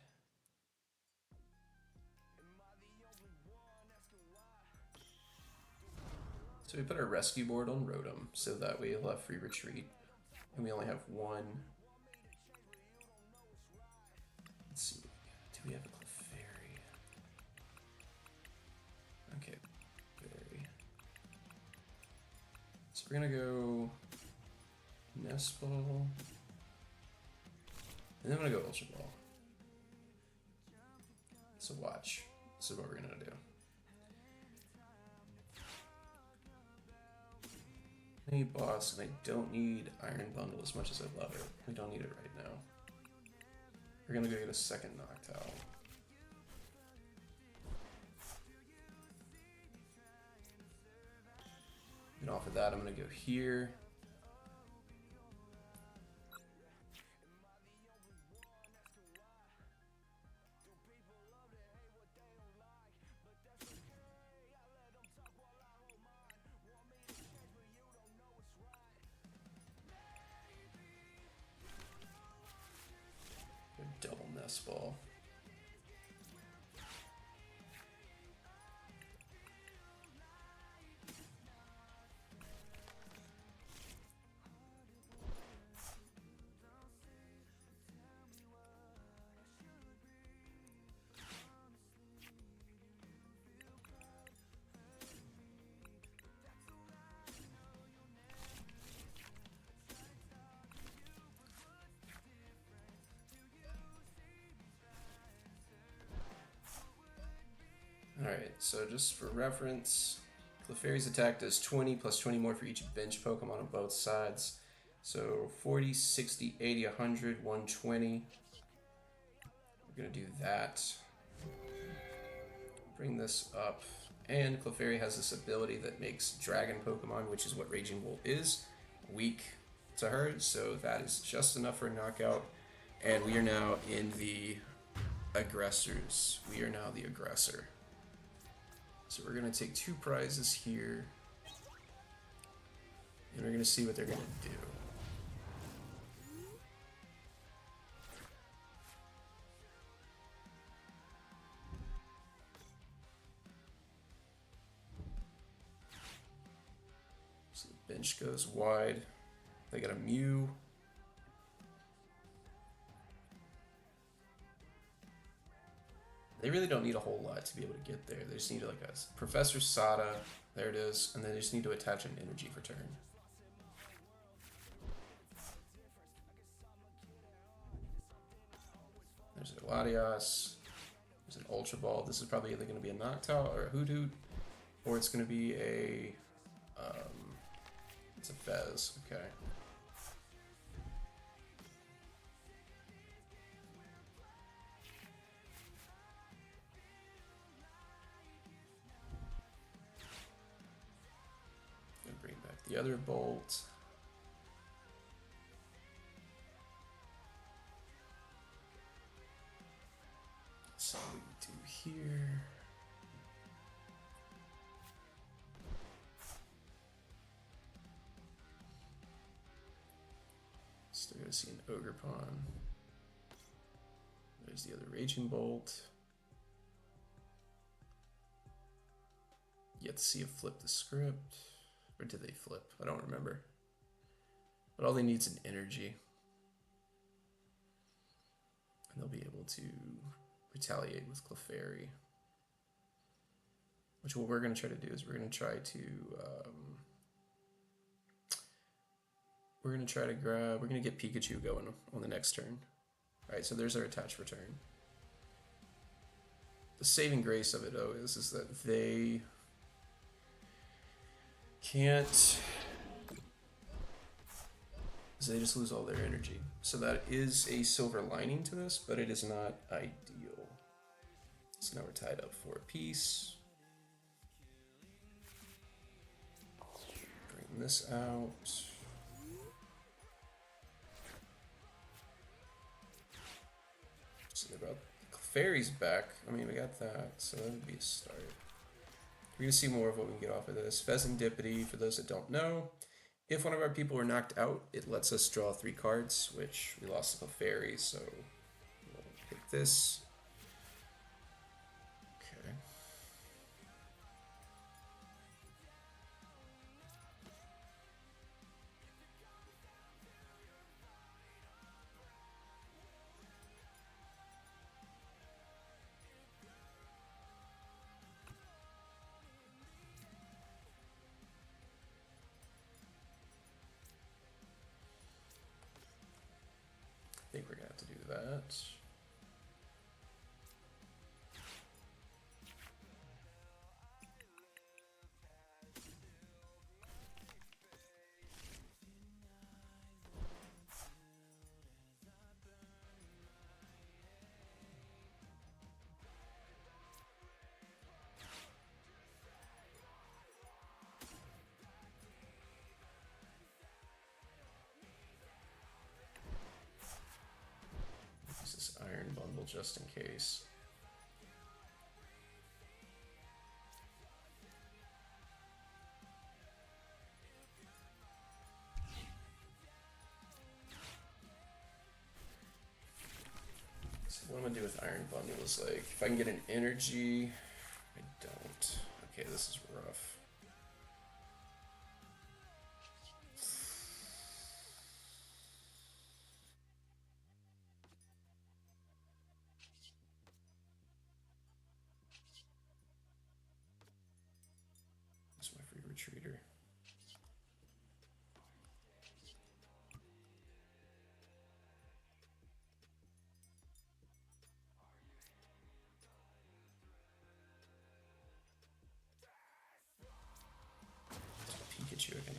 So we put our rescue board on Rotom, so that way he'll have free retreat. And we only have one. Let's see. Do we have a Clefairy? Okay, Fairy. So we're gonna go Nest Ball. And then I'm gonna go Ultra Ball. So watch. This is what we're gonna do. Hey boss, and I don't need Iron Bundle as much as I love it. We don't need it right now. We're gonna go get a second Noctowl. And off of that, I'm gonna go here. Double Nest Ball. Alright, so just for reference, Clefairy's attack does 20 plus 20 more for each bench Pokemon on both sides. So 40, 60, 80, 100, 120. We're going to do that. Bring this up. And Clefairy has this ability that makes Dragon Pokemon, which is what Raging Bolt is, weak to her. So that is just enough for a knockout. And we are now in the aggressors. We are now the aggressor. So we're going to take 2 prizes here. And we're going to see what they're going to do. So the bench goes wide. They got a Mew. They really don't need a whole lot to be able to get there. They just need like a Professor Sada. There it is. And then they just need to attach an energy for turn. There's a Latias. There's an Ultra Ball. This is probably either going to be a Noctowl or a Hoothoot, or it's going to be a it's a Fez. Okay. Gonna bring back the other Bolt. So what we do here. Still gonna see an Ogerpon. There's the other Raging Bolt. Yet to see if flip the script. Or did they flip? I don't remember. But all they need is an energy. And they'll be able to retaliate with Clefairy. Which what we're going to try to do is we're going to try to we're going to get Pikachu going on the next turn. Alright, so there's our attach return. The saving grace of it though is that they can't, so they just lose all their energy. So that is a silver lining to this, but it is not ideal. So now we're tied up for a piece. Bring this out. So they're about Clefairy's back. I mean, we got that, so that would be a start. We're going to see more of what we can get off of this. Fezandipity, for those that don't know, if one of our people were knocked out, it lets us draw 3 cards, which we lost to Clefairy, so we'll pick this. Okay. I think we're gonna have to do that. Use this Iron Bundle just in case. So what I'm gonna do with Iron Bundle is like, if I can get an energy, I don't. Okay, this is rough. That's my free retreater.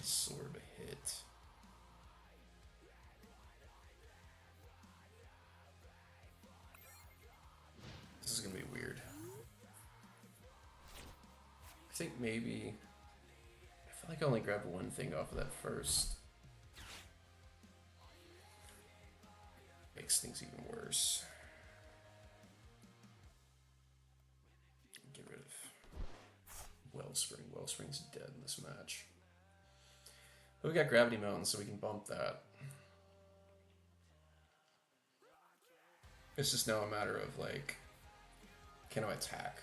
Sword hit. This is gonna be weird. I think maybe... I feel like I only grabbed one thing off of that first. Makes things even worse. Get rid of Wellspring. Wellspring's dead in this match. But we got Gravity Mountain, so we can bump that. It's just now a matter of, like, can I attack?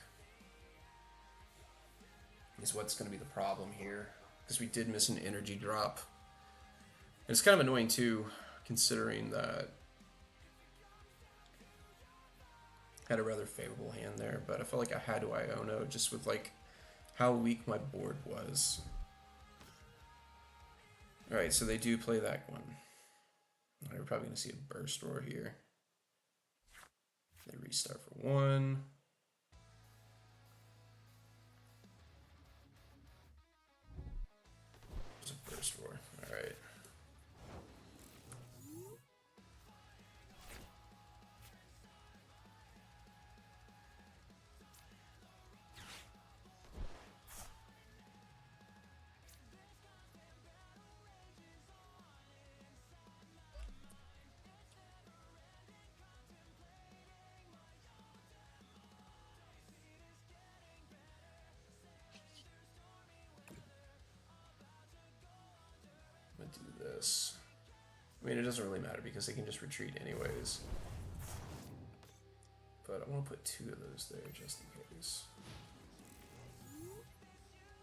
Is what's going to be the problem here. Because we did miss an energy drop. And it's kind of annoying, too, considering that I had a rather favorable hand there. But I felt like I had to Iono just with, like, how weak my board was. Alright, so they do play that one. We're probably going to see a Burst Roar here. They restart for 1. There's a Burst Roar. Alright. Do this. I mean, it doesn't really matter because they can just retreat anyways. But I want to put 2 of those there just in case.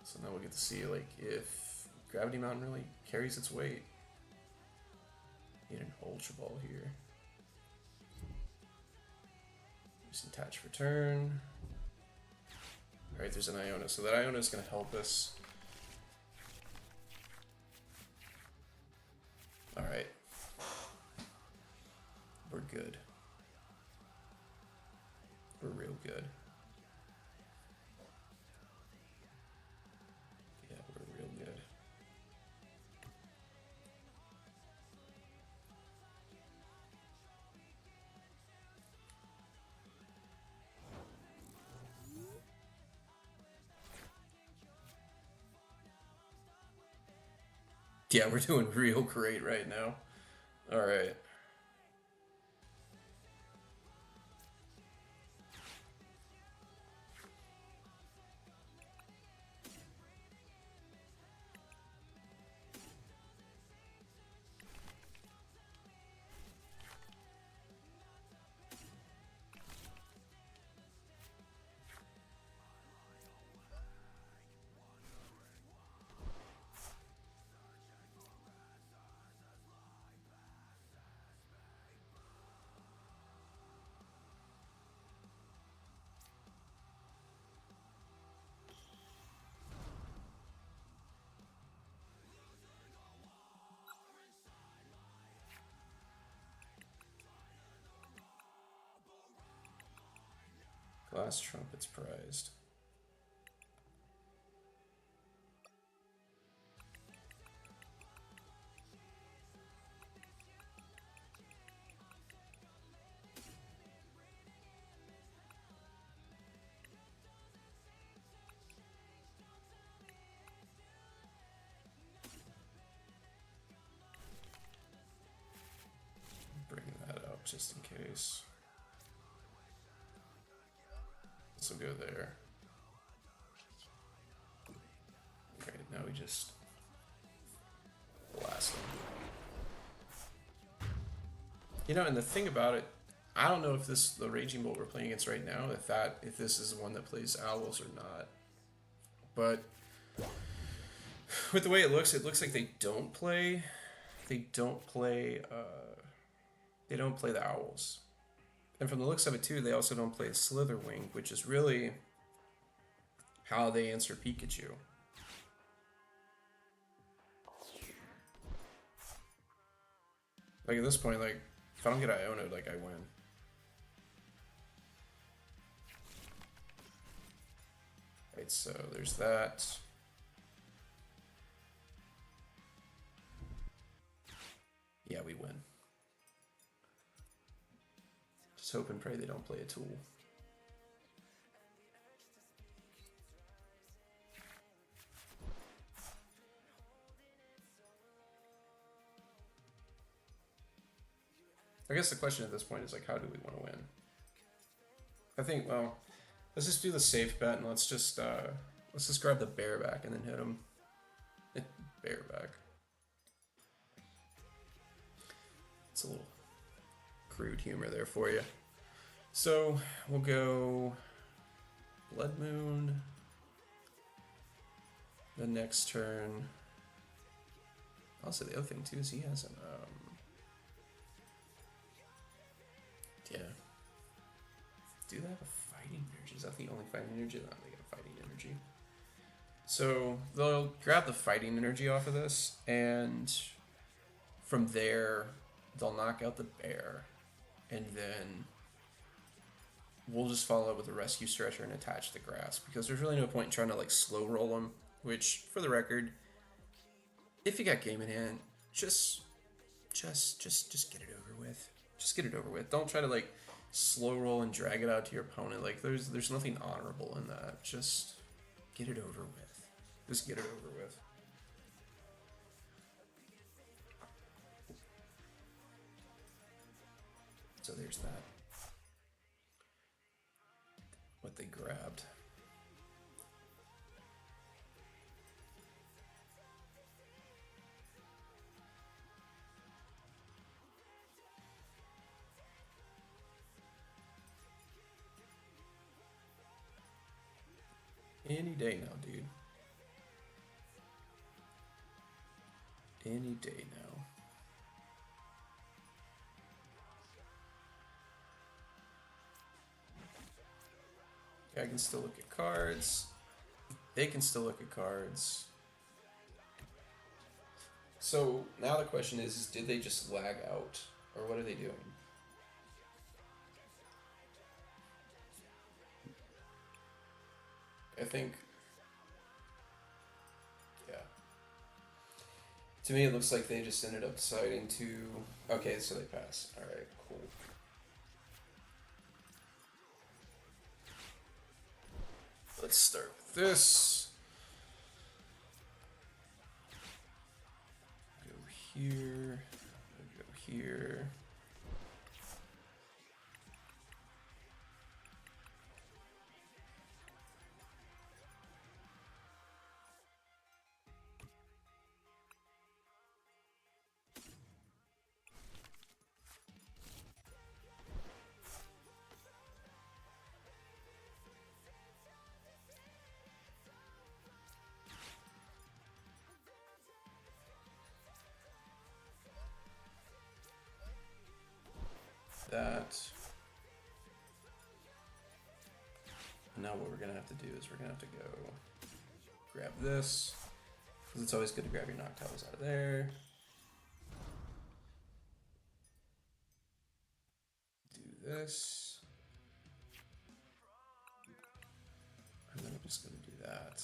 So now we'll get to see, like, if Gravity Mountain really carries its weight. Need an Ultra Ball here. Using Attach for turn. Alright, there's an Iona. So that Iona is going to help us. Alright. We're good. We're real good. Yeah, we're real good. Yeah, we're doing real great right now. Alright. Glass Trumpet's prized. Bring that up just in case. This will go there. Great, now we just blast them. You know, and the thing about it, I don't know if the Raging Bolt we're playing against right now, if this is the one that plays Owls or not. But with the way it looks like they don't play the Owls. And from the looks of it too, they also don't play Slitherwing, which is really how they answer Pikachu. Like at this point, like if I don't get Iona, like I win. Right, so there's that. Yeah, we win. Just hope and pray they don't play a tool. I guess the question at this point is like, how do we want to win? I think, well, let's just do the safe bet and let's just grab the bear back and then hit him. Bear back. It's a little crude humor there for you. So we'll go Blood Moon. The next turn. Also, the other thing too is he has an yeah. Do they have a fighting energy? Is that the only fighting energy? No, they got a fighting energy. So they'll grab the fighting energy off of this, and from there they'll knock out the bear, and then we'll just follow up with a rescue stretcher and attach the grass, because there's really no point in trying to like slow roll them. Which, for the record, if you got game in hand, just get it over with. Just get it over with. Don't try to like slow roll and drag it out to your opponent. Like there's nothing honorable in that. Just get it over with. Just get it over with. So there's that. What they grabbed. Any day now, dude. Any day now. I can still look at cards. They can still look at cards. So now the question is did they just lag out? Or what are they doing? I think, yeah. To me, it looks like they just ended up deciding to. Okay, so they pass. All right, cool. Let's start with this. Go here. Go here. That. And now what we're gonna have to do is we're gonna have to go grab this, because it's always good to grab your Noctowls out of there. Do this. And then I'm just gonna do that.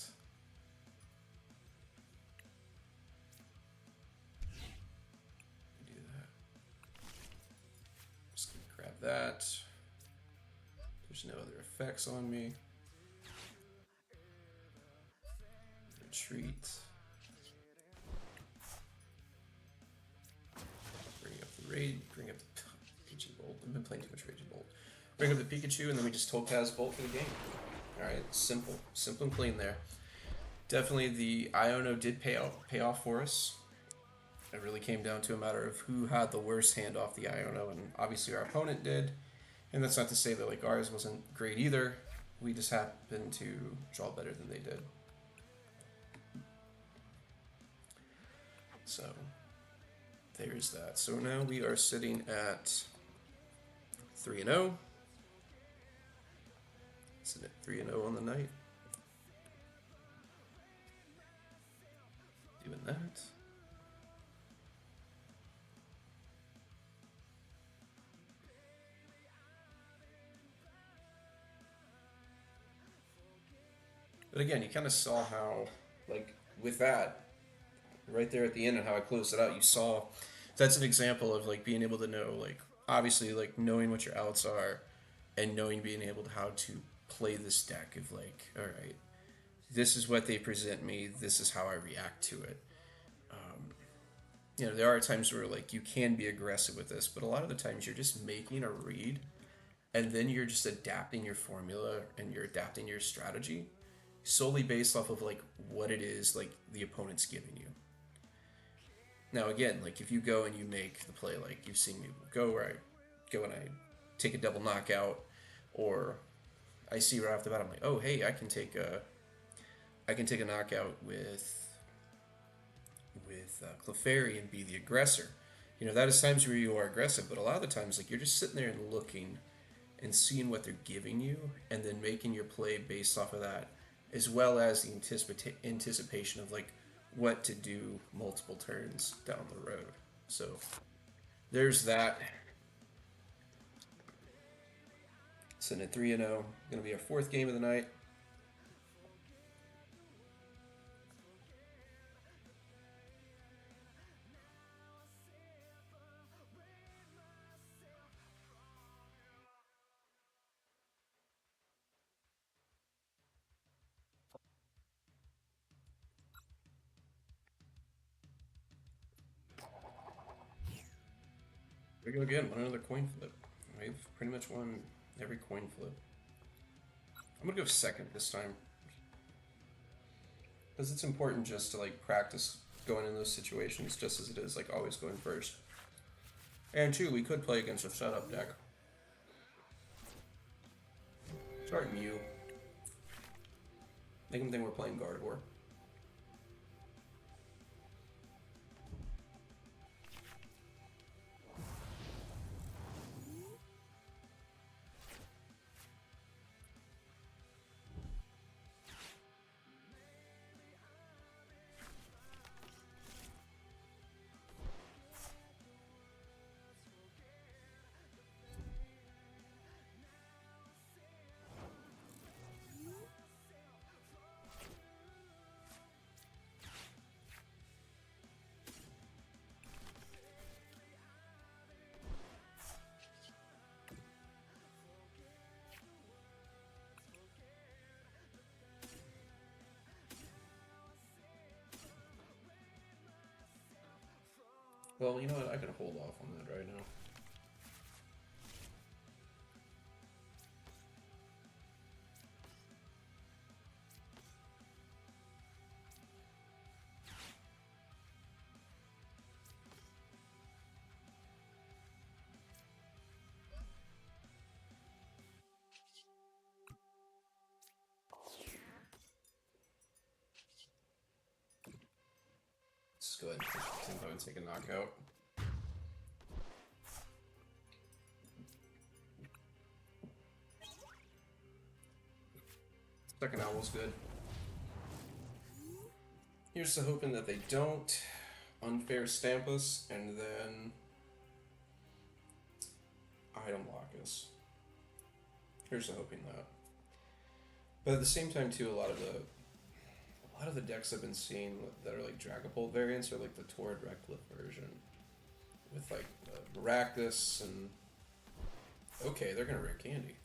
Do that. Just gonna grab that. There's no other effects on me. Retreat. Bring up the raid. Bring up the Pikachu Bolt. I've been playing too much Raging Bolt. Bring up the Pikachu, and then we just Topaz Bolt for the game. Alright, simple. Simple and clean there. Definitely the Iono did pay off for us. It really came down to a matter of who had the worst hand off the Iono, and obviously our opponent did. And that's not to say that like ours wasn't great either. We just happened to draw better than they did. So there's that. So now we are sitting at 3-0. Sitting at 3-0 on the night. Doing that. But again, you kind of saw how, like, with that, right there at the end and how I closed it out, you saw That's an example of like being able to know, like, obviously, like knowing what your outs are, and knowing being able to how to play this deck of like, all right, this is what they present me, this is how I react to it. There are times where like you can be aggressive with this, but a lot of the times you're just making a read, and then you're just adapting your formula and you're adapting your strategy solely based off of like what it is like the opponent's giving you. Now again, like if you go and you make the play like you've seen me go, where I go and I take a double knockout, or I see right off the bat, I'm like, oh hey, I can take a knockout with Clefairy and be the aggressor. That is times where you are aggressive, but a lot of the times like you're just sitting there and looking and seeing what they're giving you, and then making your play based off of that, as well as the anticipation of like what to do multiple turns down the road. So there's that. Sitting at 3-0. Going to be our fourth game of the night. Here we go again. Won another coin flip. We've pretty much won every coin flip. I'm gonna go second this time, because it's important just to like practice going in those situations, just as it is like always going first. And two, we could play against a setup deck. Start Mew. Make them think we're playing Gardevoir. Well, you know what? I can hold off on that right now. Let's go ahead and push the tempo and take a knockout. Second owl's good. Here's to hoping that they don't unfair stamp us and then item lock us. Here's to hoping that. But at the same time too, a lot of the decks I've been seeing that are like Dragapult variants are like the Torrid Reckless version. With like Maractus and okay, they're gonna rare candy.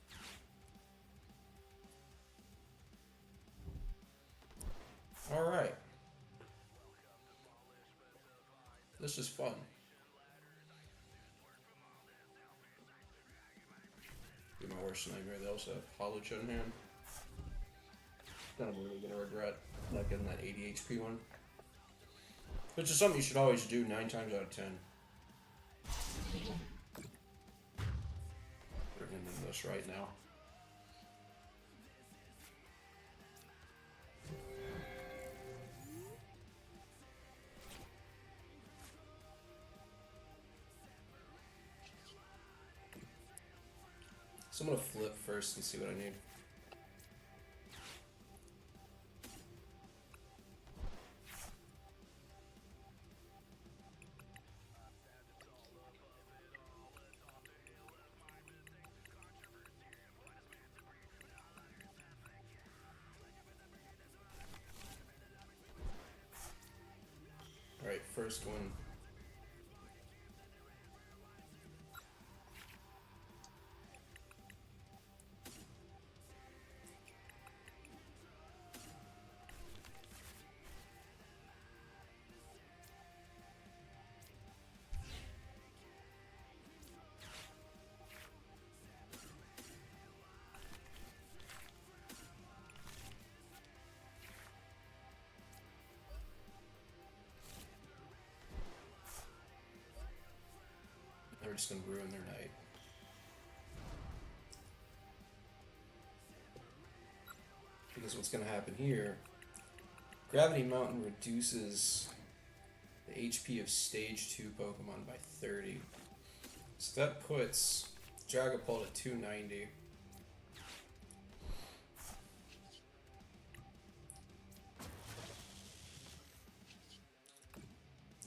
Alright. This is fun. Be my worst nightmare. They also have Holo in hand. Then I'm really gonna regret not getting that 80 HP one. Which is something you should always do 9 times out of 10. We're into this right now. So I'm gonna flip first and see what I need. Alright, first one. we're just going to ruin their night. Because what's going to happen here, Gravity Mountain reduces the HP of Stage 2 Pokemon by 30. So that puts Dragapult at 290.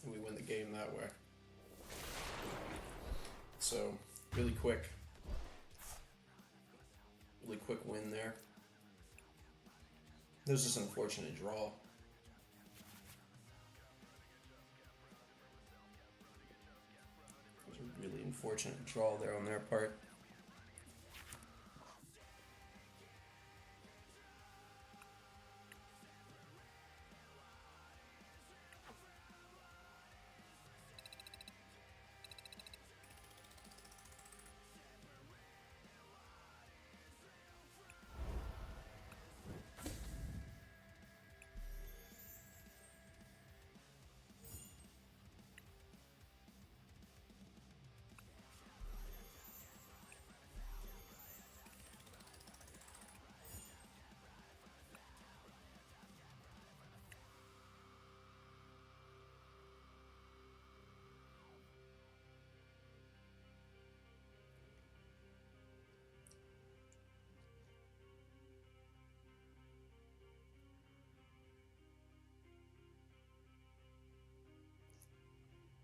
And we win the game that way. So, really quick win there. There's just an unfortunate draw. There's a really unfortunate draw there on their part.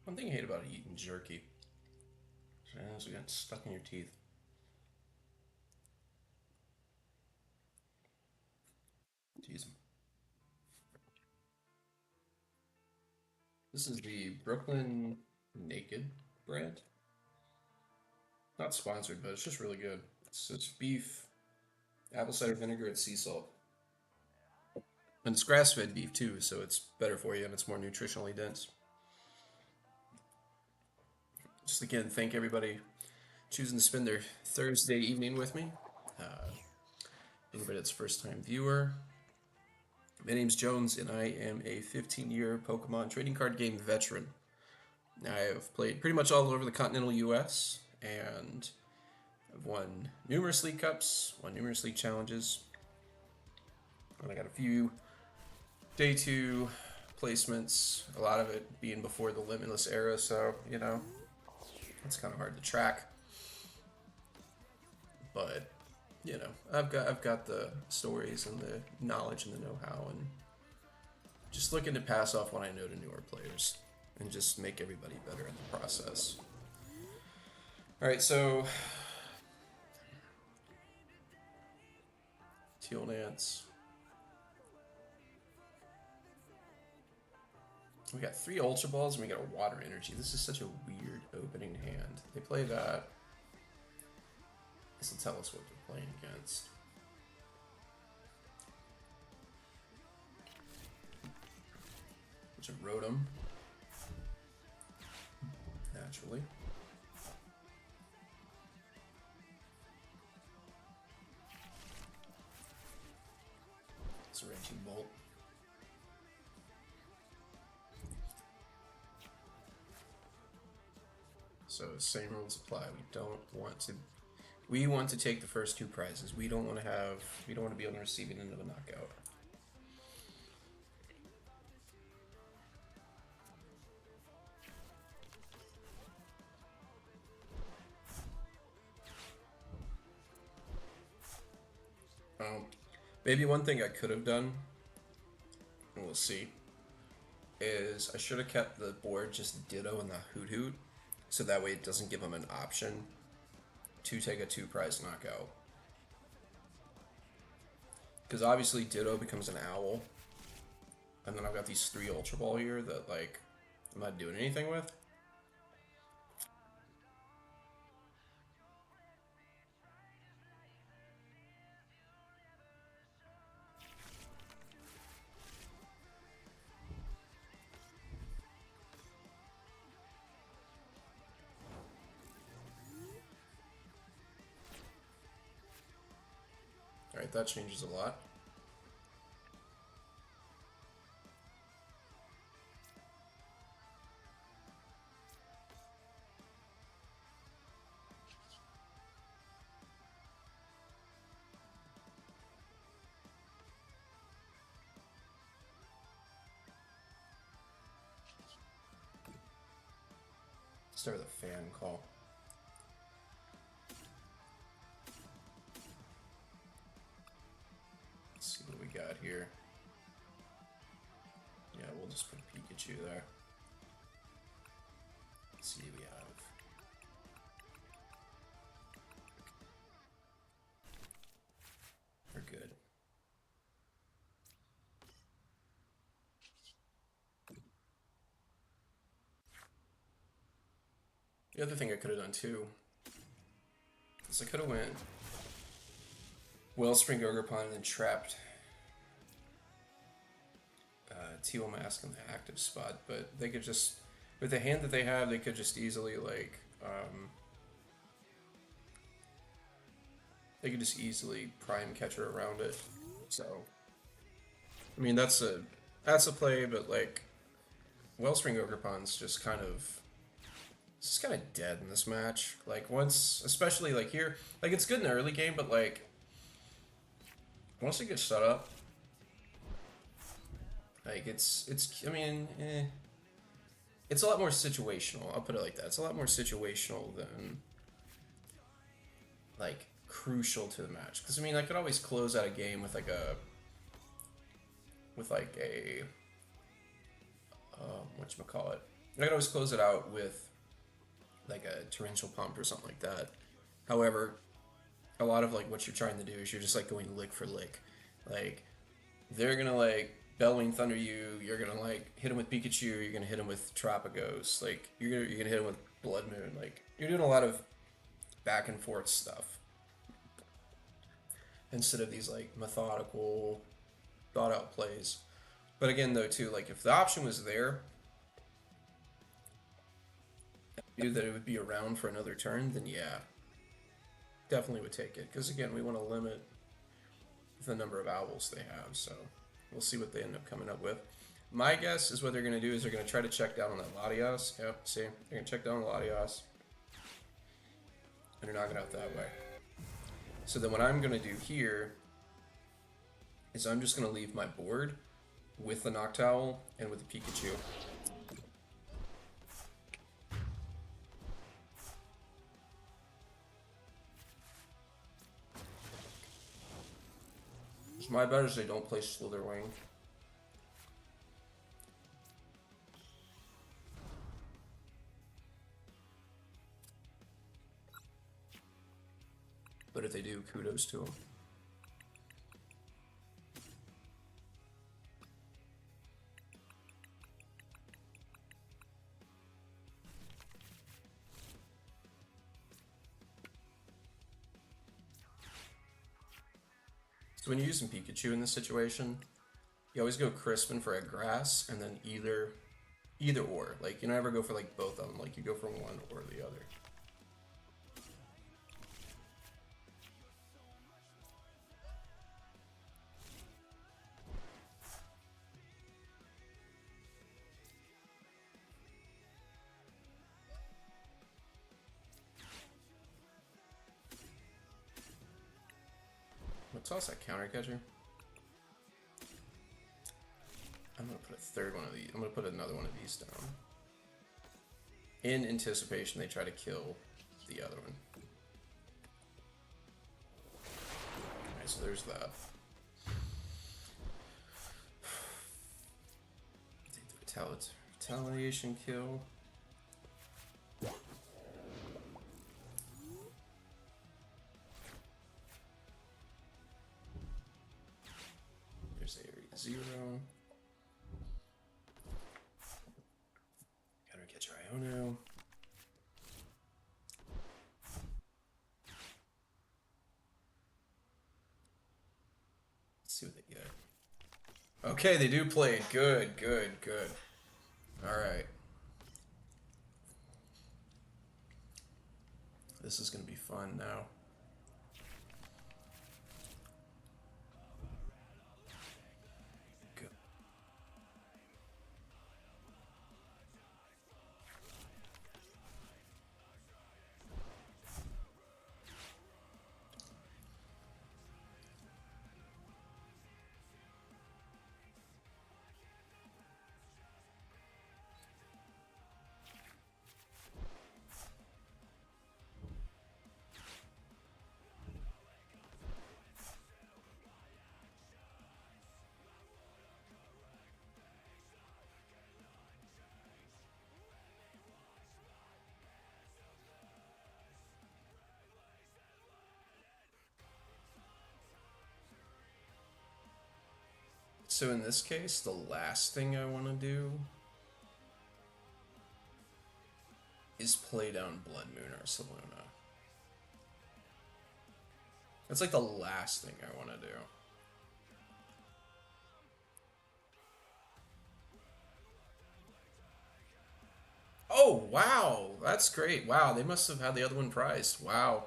One thing I hate about eating jerky is it gets stuck in your teeth. Tease them. This is the Brooklyn Naked brand. Not sponsored, but it's just really good. It's beef, apple cider vinegar, and sea salt. And it's grass-fed beef too, so it's better for you and it's more nutritionally dense. Just again, thank everybody choosing to spend their Thursday evening with me. Anybody that's first-time viewer, my name's Jones, and I am a 15-year Pokemon trading card game veteran. I have played pretty much all over the continental U.S., and I've won numerous League Cups, won numerous League Challenges, and I got a few Day 2 placements, a lot of it being before the Limitless era, so, you know, it's kind of hard to track. But, you know, I've got the stories and the knowledge and the know-how, and just looking to pass off what I know to newer players and just make everybody better in the process. Alright, so Teal Dance. We got 3 Ultra Balls and we got a Water Energy. This is such a weird opening hand. They play that. This will tell us what they're playing against. Which of Rotom. Naturally. It's a Raging Bolt. So same rules apply. We want to take the first 2 prizes. We don't want to be on the receiving end of a knockout. Maybe one thing I could have done, and we'll see, is I should have kept the board just Ditto and the Hoot Hoot, so that way it doesn't give them an option to take a 2 prize knockout. Because obviously Ditto becomes an Owl, and then I've got these 3 Ultra Ball here that, like, I'm not doing anything with. Alright, that changes a lot. Start with a fan call. Let's see what we got here. Yeah, we'll just put Pikachu there. Let's see what we have. We're good. The other thing I could have done too is I could have went Wellspring Ogerpon and then trapped Teal Mask in the active spot, but they could just, with the hand that they have, they could just easily like they could just easily prime catcher around it. So I mean that's a play, but like Wellspring Ogerpon's just kind of dead in this match. Like once, especially like here, like it's good in the early game, but like once it gets set up, like it's I mean, it's a lot more situational. I'll put it like that. It's a lot more situational than like crucial to the match. Because I mean, I could always close out a game with like a whatchamacallit. I could always close it out with like a torrential pump or something like that. However, a lot of like what you're trying to do is you're just like going lick for lick. Like they're gonna like Bellwing Thunder you, you're gonna like hit him with Pikachu, you're gonna hit him with Terapagos, like you're gonna hit him with Blood Moon. Like you're doing a lot of back and forth stuff instead of these like methodical, thought out plays. But again though too, like if the option was there, I knew that it would be around for another turn, then yeah, definitely would take it. Because again, we want to limit the number of owls they have, so we'll see what they end up coming up with. My guess is what they're going to do is they're going to try to check down on that Latios. Yep, see? They're going to check down on Latios. And they're knock it out that way. So then what I'm going to do here is I'm just going to leave my board with the Noctowl and with the Pikachu. My bet is they don't play Slitherwing. But if they do, kudos to them. So when you're using Pikachu in this situation, you always go Crispin for a grass, and then either or. Like, you never go for, like, both of them. Like, you go for one or the other. I'm gonna toss that counter catcher. I'm gonna put a third one of these. I'm gonna put another one of these down. In anticipation, they try to kill the other one. Alright, so there's that. Retaliation kill. There's Area 0. Gotta get your Iono. Let's see what they get. Okay, they do play it. Good, good, good. Alright. This is gonna be fun now. Good. So in this case, the last thing I want to do is play down Blood Moon or Saluna. That's like the last thing I want to do. Oh, wow. That's great. Wow, they must have had the other one prized. Wow.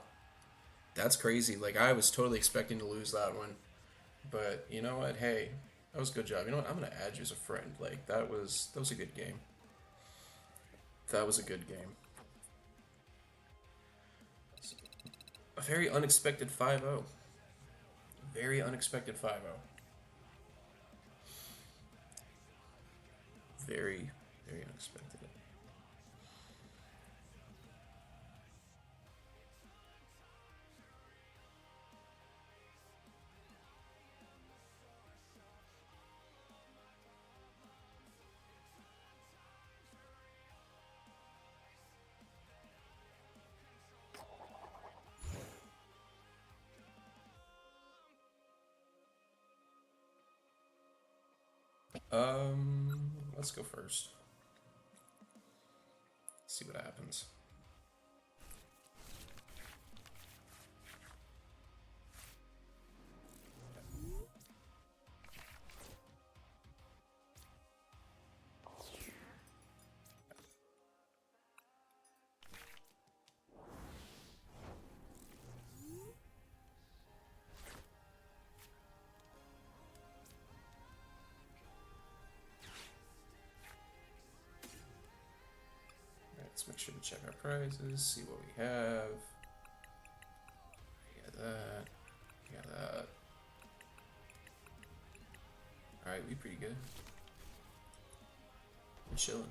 That's crazy. Like, I was totally expecting to lose that one. But you know what? Hey, that was a good job. You know what? I'm gonna add you as a friend. Like, that was a good game. That was a good game. A very unexpected 5-0. Very unexpected 5-0. Very, very unexpected. Let's go first. See what happens. Let's make sure to check our prizes, see what we have. We got that. We got that. Alright, we pretty good. We're chilling.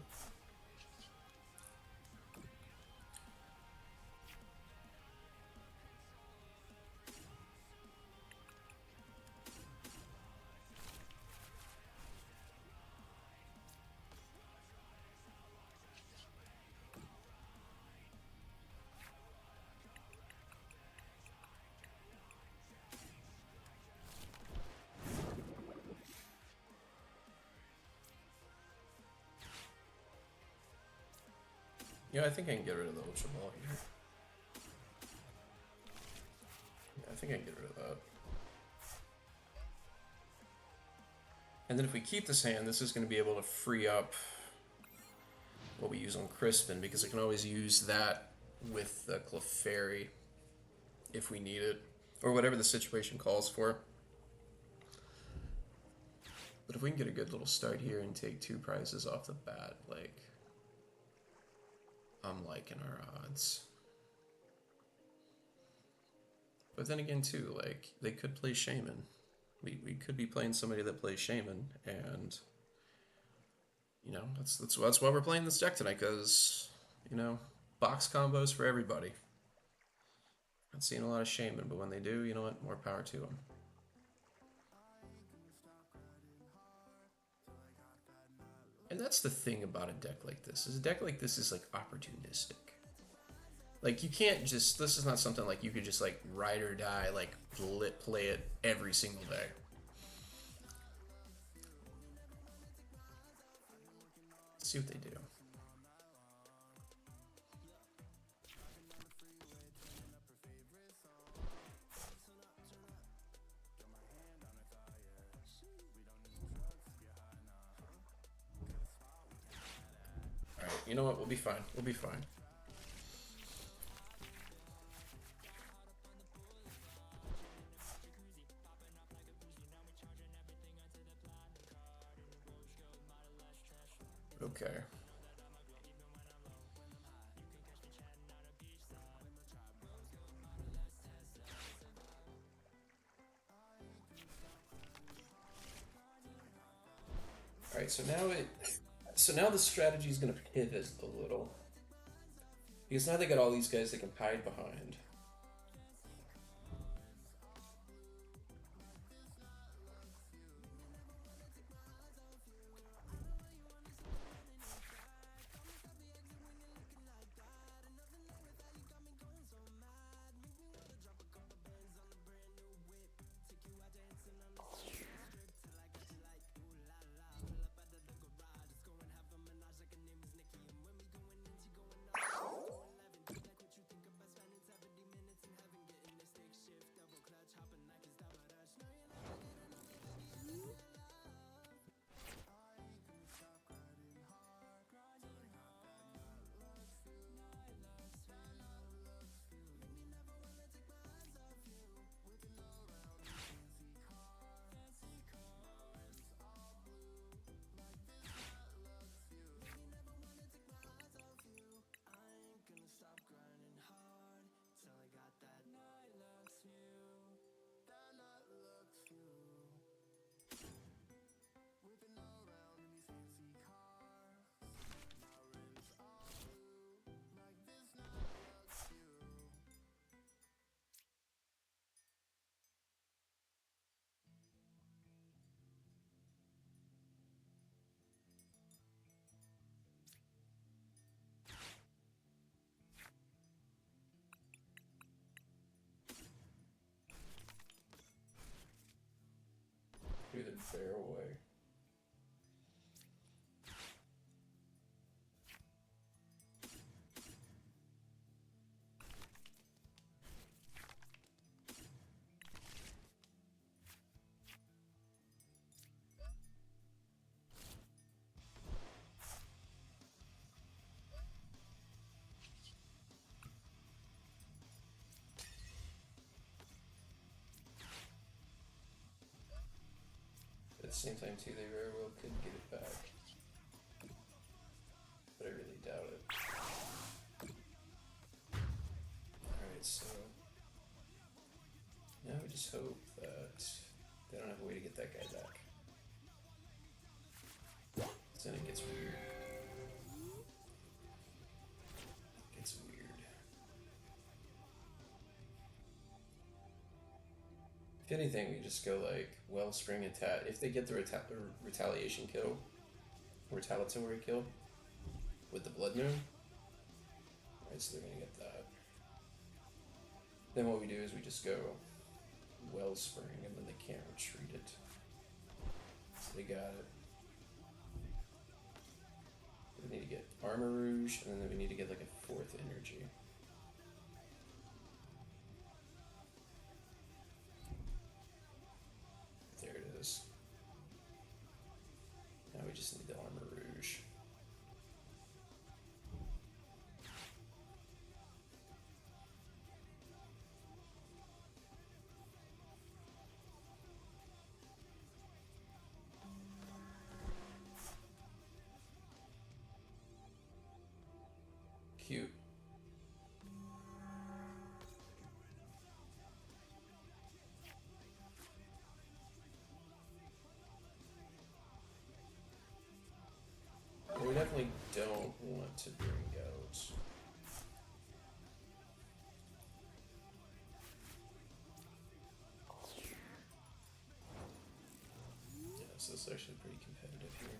Yeah, I think I can get rid of the Ultra Ball here. Yeah, I think I can get rid of that. And then if we keep this hand, this is going to be able to free up what we use on Crispin, because I can always use that with the Clefairy if we need it, or whatever the situation calls for. But if we can get a good little start here and take 2 prizes off the bat, like, I'm liking our odds. But then again, too, like, they could play Shaman. We could be playing somebody that plays Shaman, and you know, that's why we're playing this deck tonight, because, you know, box combos for everybody. Not seeing a lot of Shaman, but when they do, you know what, more power to them. And that's the thing about a deck like this, is a deck like this is like opportunistic. Like, you can't just, this is not something like you could just like ride or die, like play it every single day. Let's see what they do. Alright, you know what, we'll be fine. We'll be fine. Okay. Alright, so now the strategy is gonna pivot a little. Because now they got all these guys they can hide behind. Bear away. At the same time, too, they very well could get it back. But I really doubt it. Alright, so now we just hope that they don't have a way to get that guy back. So then it gets weird. It gets weird. If anything, we just go like Wellspring attack. If they get the retaliation kill, retaliatory kill with the Blood Moon, right? So they're gonna get that. Then what we do is we just go Wellspring, and then they can't retreat it. So they got it. We need to get Armor Rouge, and then we need to get like a 4th energy. There it is. Now we just need the Armor Rouge. Cute. We definitely don't want to bring out. Yeah, so it's actually pretty competitive here.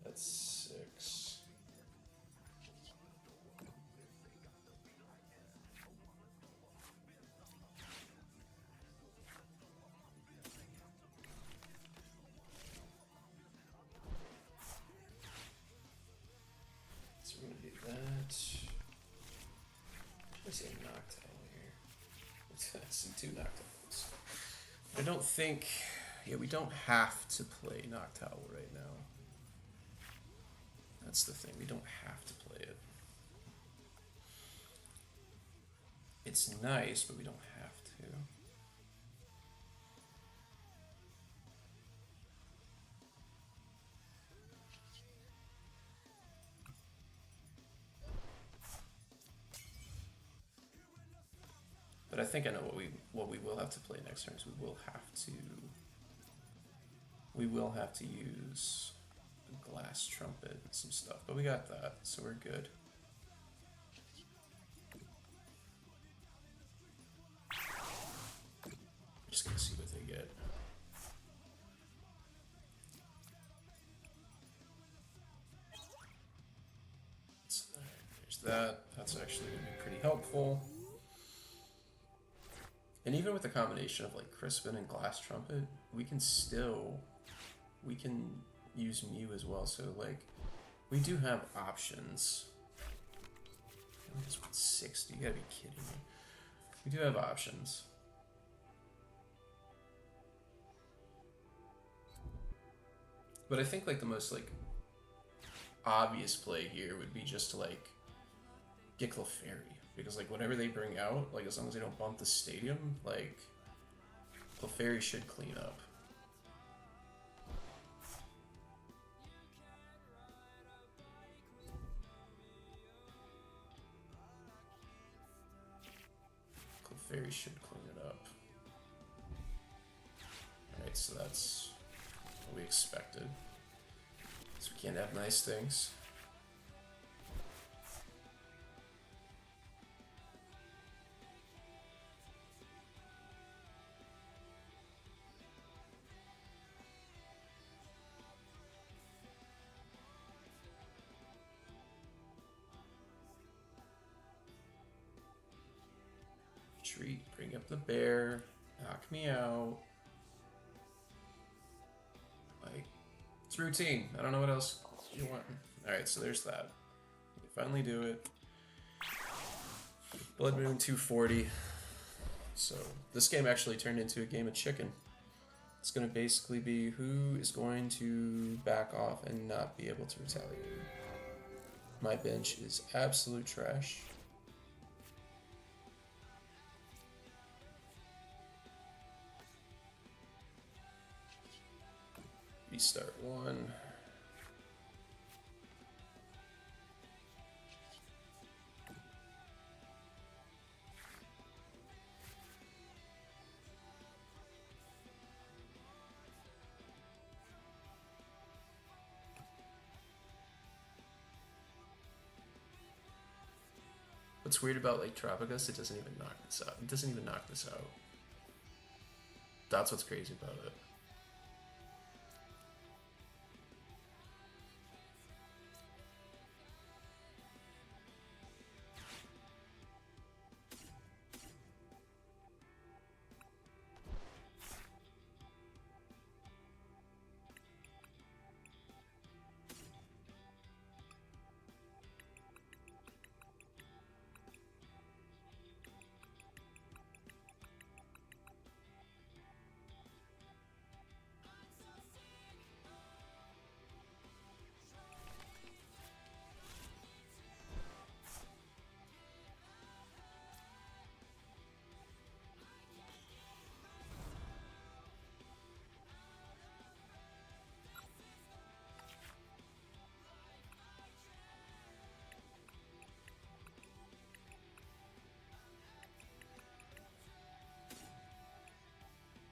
That's 6. So we're gonna do that. I say Noctowl here. Let's see 2 Noctowls. I don't think. Yeah, we don't have to play Noctowl right now. That's the thing. We don't have to play it. It's nice, but we don't have to. But I think I know what we will have to play next turn. Is we will have to use the Glass Trumpet and some stuff. But we got that, so we're good. Just gonna see what they get. So there's that. That's actually gonna be pretty helpful. And even with the combination of like Crispin and Glass Trumpet, we can use Mew as well. So like, we do have options. I just want 60. You gotta be kidding me. We do have options. But I think like the most like obvious play here would be just to like get Clefairy. Because like whenever they bring out, like as long as they don't bump the stadium, like Clefairy should clean up. Clefairy should clean it up. Alright, so that's what we expected. So we can't have nice things. Retreat. Bring up the bear. Knock me out. Like, it's routine. I don't know what else you want. Alright, so there's that. We finally do it. Blood Moon 240. So this game actually turned into a game of chicken. It's going to basically be who is going to back off and not be able to retaliate. My bench is absolute trash. Restart one. What's weird about like Tropicus, it doesn't even knock this out. It doesn't even knock this out. That's what's crazy about it.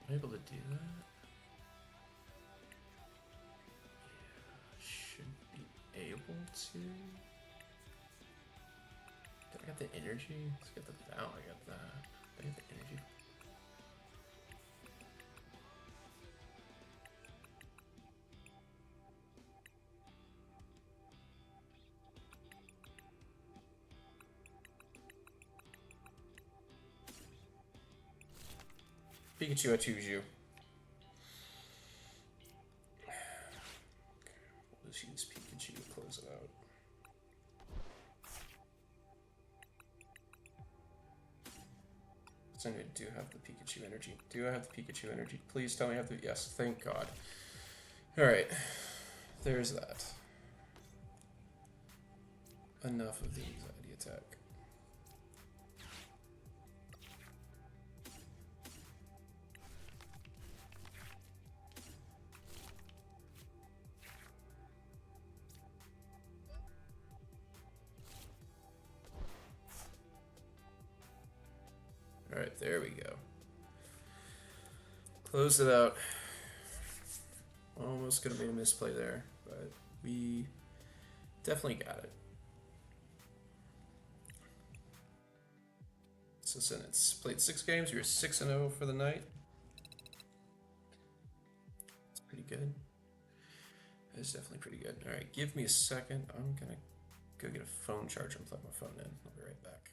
Am I able to do that? Yeah, should be able to. Did I get the energy? Let's get the bow. I got that. Did I get the energy? Pikachu, I choose you. We'll just use Pikachu to close it out. So I do have the Pikachu energy. Do I have the Pikachu energy? Please tell me I have the. Yes, thank God. Alright. There's that. Enough of the anxiety attack. Alright, there we go. Closed it out. Almost could have made a misplay there, but we definitely got it. So Senate's played 6 games. You're 6-0 for the night. That's pretty good. That's definitely pretty good. Alright, give me a second. I'm gonna go get a phone charger and plug my phone in. I'll be right back.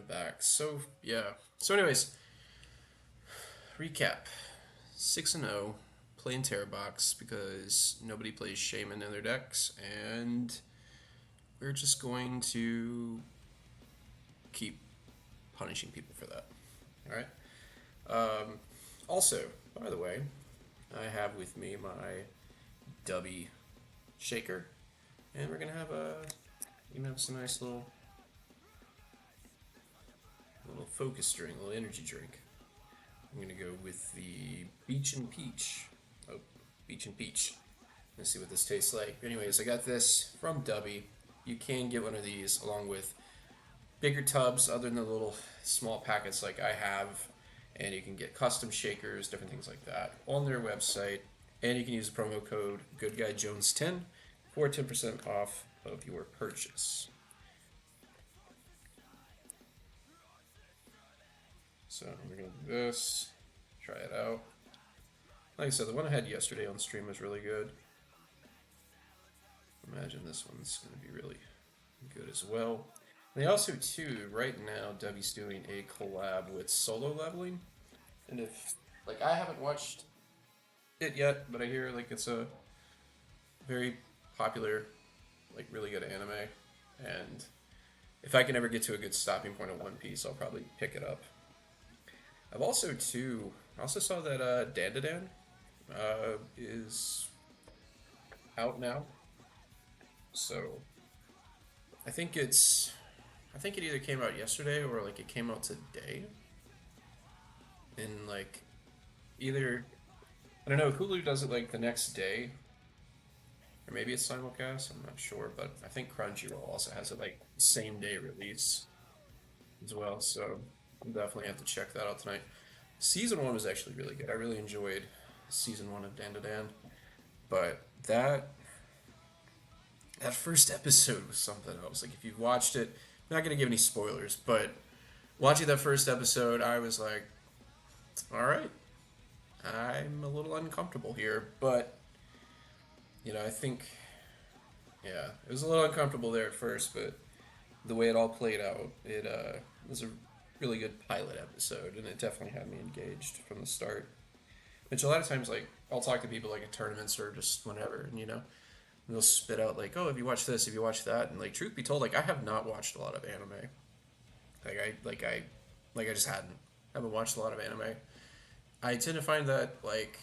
back. So yeah. So anyways, recap. 6-0, playing Terror Box because nobody plays Shaman in their decks, and we're just going to keep punishing people for that. All right. Also, by the way, I have with me my Dubby shaker, and we're gonna have some nice little focus drink, little energy drink. I'm gonna go with the Beach and Peach. Oh, Beach and Peach. Let's see what this tastes like. Anyways, I got this from Dubby. You can get one of these along with bigger tubs, other than the little small packets like I have, and you can get custom shakers, different things like that on their website. And you can use the promo code GoodGuyJones10 for 10% off of your purchase. So we're gonna do this, try it out. Like I said, the one I had yesterday on stream was really good. Imagine this one's gonna be really good as well. And they also too, right now, Dubby's doing a collab with Solo Leveling. And if, like, I haven't watched it yet, but I hear like it's a very popular, like really good anime. And if I can ever get to a good stopping point of One Piece, I'll probably pick it up. I also saw that Dandadan is out now. So I think it either came out yesterday or like it came out today. And like either I don't know, Hulu does it like the next day. Or maybe it's simulcast, I'm not sure, but I think Crunchyroll also has it like same day release as well, so I'll definitely have to check that out tonight. Season 1 was actually really good. I really enjoyed season 1 of Dandadan, but that first episode was something else. Like if you've watched it, I'm not gonna give any spoilers, but watching that first episode, I was like, all right, I'm a little uncomfortable here, but I think, yeah, it was a little uncomfortable there at first, but the way it all played out, it was a really good pilot episode, and it definitely had me engaged from the start. Which a lot of times, like, I'll talk to people like at tournaments or just whenever, and they'll spit out like, "Oh, have you watched this? Have you watched that?" And like, truth be told, like, I have not watched a lot of anime. I just hadn't. I haven't watched a lot of anime. I tend to find that like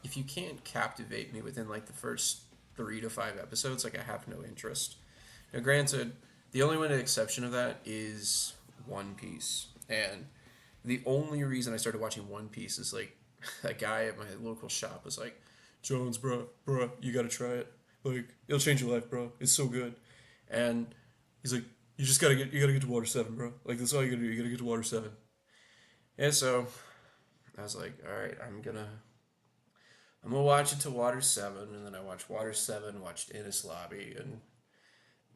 if you can't captivate me within like the first 3 to 5 episodes, like I have no interest. Now, granted, the only one exception of that is One Piece, and the only reason I started watching One Piece is like a guy at my local shop was like, "Jones, bro, you gotta try it. Like, it'll change your life, bro. It's so good." And he's like, you gotta get to Water 7, bro. Like, that's all you gotta do. You gotta get to Water 7." And so I was like, all right, I'm gonna watch it to Water 7, and then I watched Water 7, watched Innis Lobby, and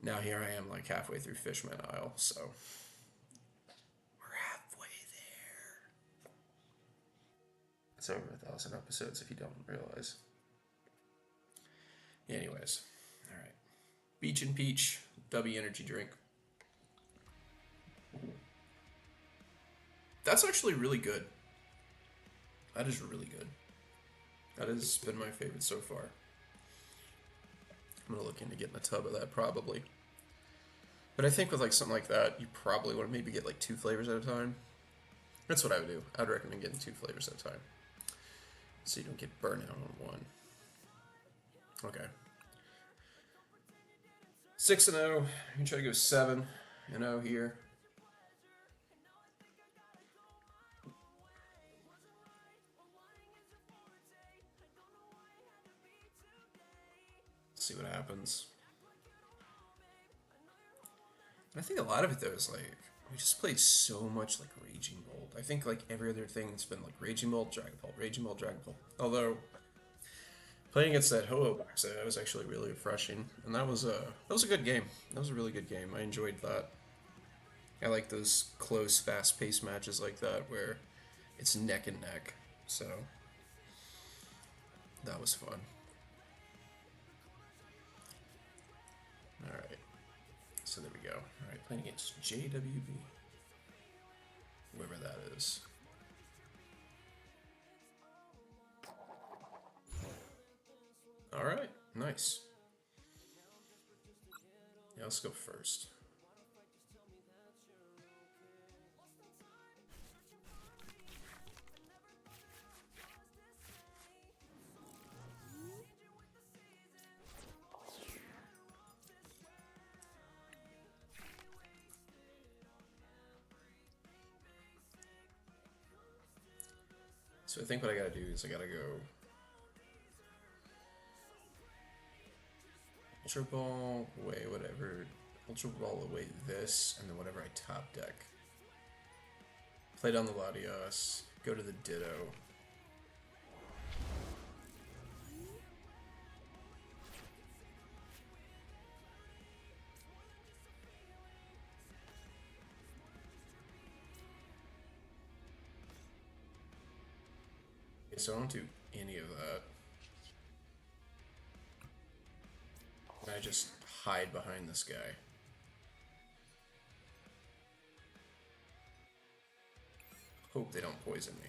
now here I am, like halfway through Fishman Isle. So we're halfway there. It's over 1,000 episodes if you don't realize. Anyways, all right. Beach and Peach, Dubby energy drink. That's actually really good. That is really good. That has been my favorite so far. I'm gonna look into getting a tub of that probably. But I think with like something like that, you probably want to maybe get like 2 flavors at a time. That's what I would do. I'd recommend getting 2 flavors at a time, so you don't get burnt out on one. Okay. 6-0. You can try to go 7-0 here. See what happens. And I think a lot of it though is like we just played so much like Raging Bolt. I think like every other thing it's been like Raging Bolt, Dragon Ball, Raging Bolt, Dragon Ball. Although playing against that Ho-Oh box, that was actually really refreshing, and that was a good game. That was a really good game. I enjoyed that. I like those close, fast-paced matches like that where it's neck and neck. So that was fun. All right. So there we go. All right, playing against JWB. this. Alright, nice. Yeah, let's go first. So I think what I gotta do is I gotta go Ultra Ball away, whatever. Ultra Ball away this, and then whatever I top deck. Play down the Latios, go to the Ditto. Okay, so I don't do any of that. I just hide behind this guy. Hope they don't poison me.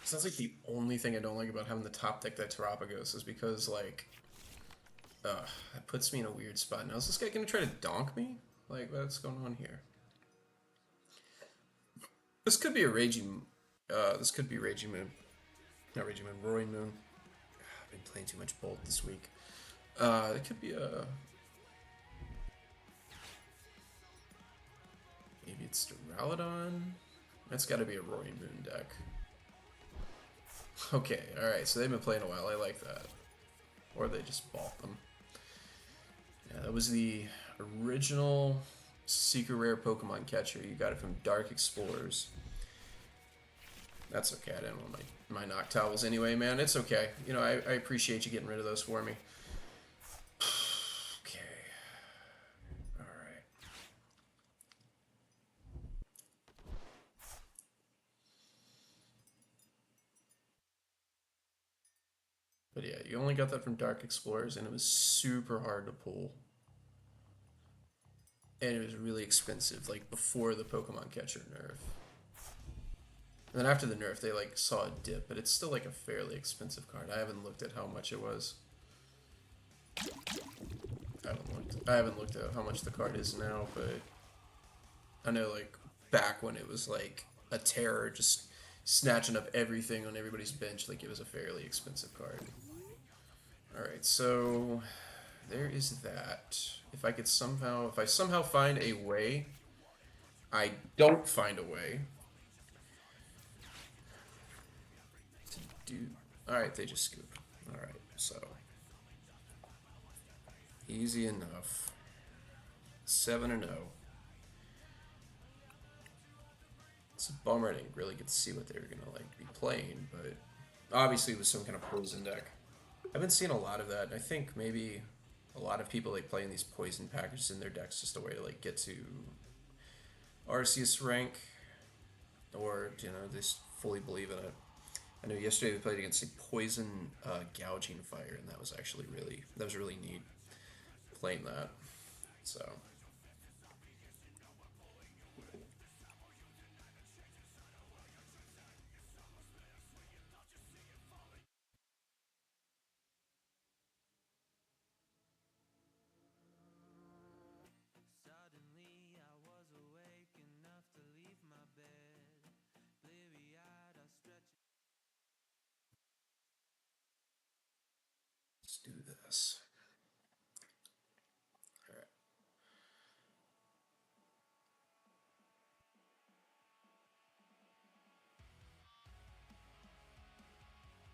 Sounds like the only thing I don't like about having the top deck that Terapagos is because, like, that puts me in a weird spot. Now, is this guy gonna try to donk me? Like, what's going on here? This could be a Raging, this could be Raging Moon. Not Raging Moon, Roaring Moon. I've been playing too much Bolt this week. It could be a... Maybe it's Duraludon? That's gotta be a Roaring Moon deck. Okay, alright, so they've been playing a while, I like that. Or they just bought them. Yeah, that was the original Secret Rare Pokemon Catcher. You got it from Dark Explorers. That's okay, I didn't want my Noctowls anyway, man. It's okay. You know, I appreciate you getting rid of those for me. Okay. Alright. But yeah, you only got that from Dark Explorers, and it was super hard to pull. And it was really expensive, like before the Pokemon Catcher nerf. And then after the nerf, they like saw a dip, but it's still like a fairly expensive card. I haven't looked at how much it was. I haven't looked at how much the card is now, but I know like back when it was like a terror, just snatching up everything on everybody's bench, like it was a fairly expensive card. Alright, so there is that. If I somehow find a way, I don't find a way to do. Alright, they just scoop. Alright, so easy enough. 7-0. It's a bummer I didn't really get to see what they were gonna like be playing, but obviously it was some kind of poison deck. I've been seeing a lot of that, and I think maybe a lot of people like playing these poison packages in their decks just a way to like get to Arceus rank, or you know, just fully believe in it. I know yesterday we played against a poison gouging fire, and that was actually really neat playing that. So. Let's do this. Alright.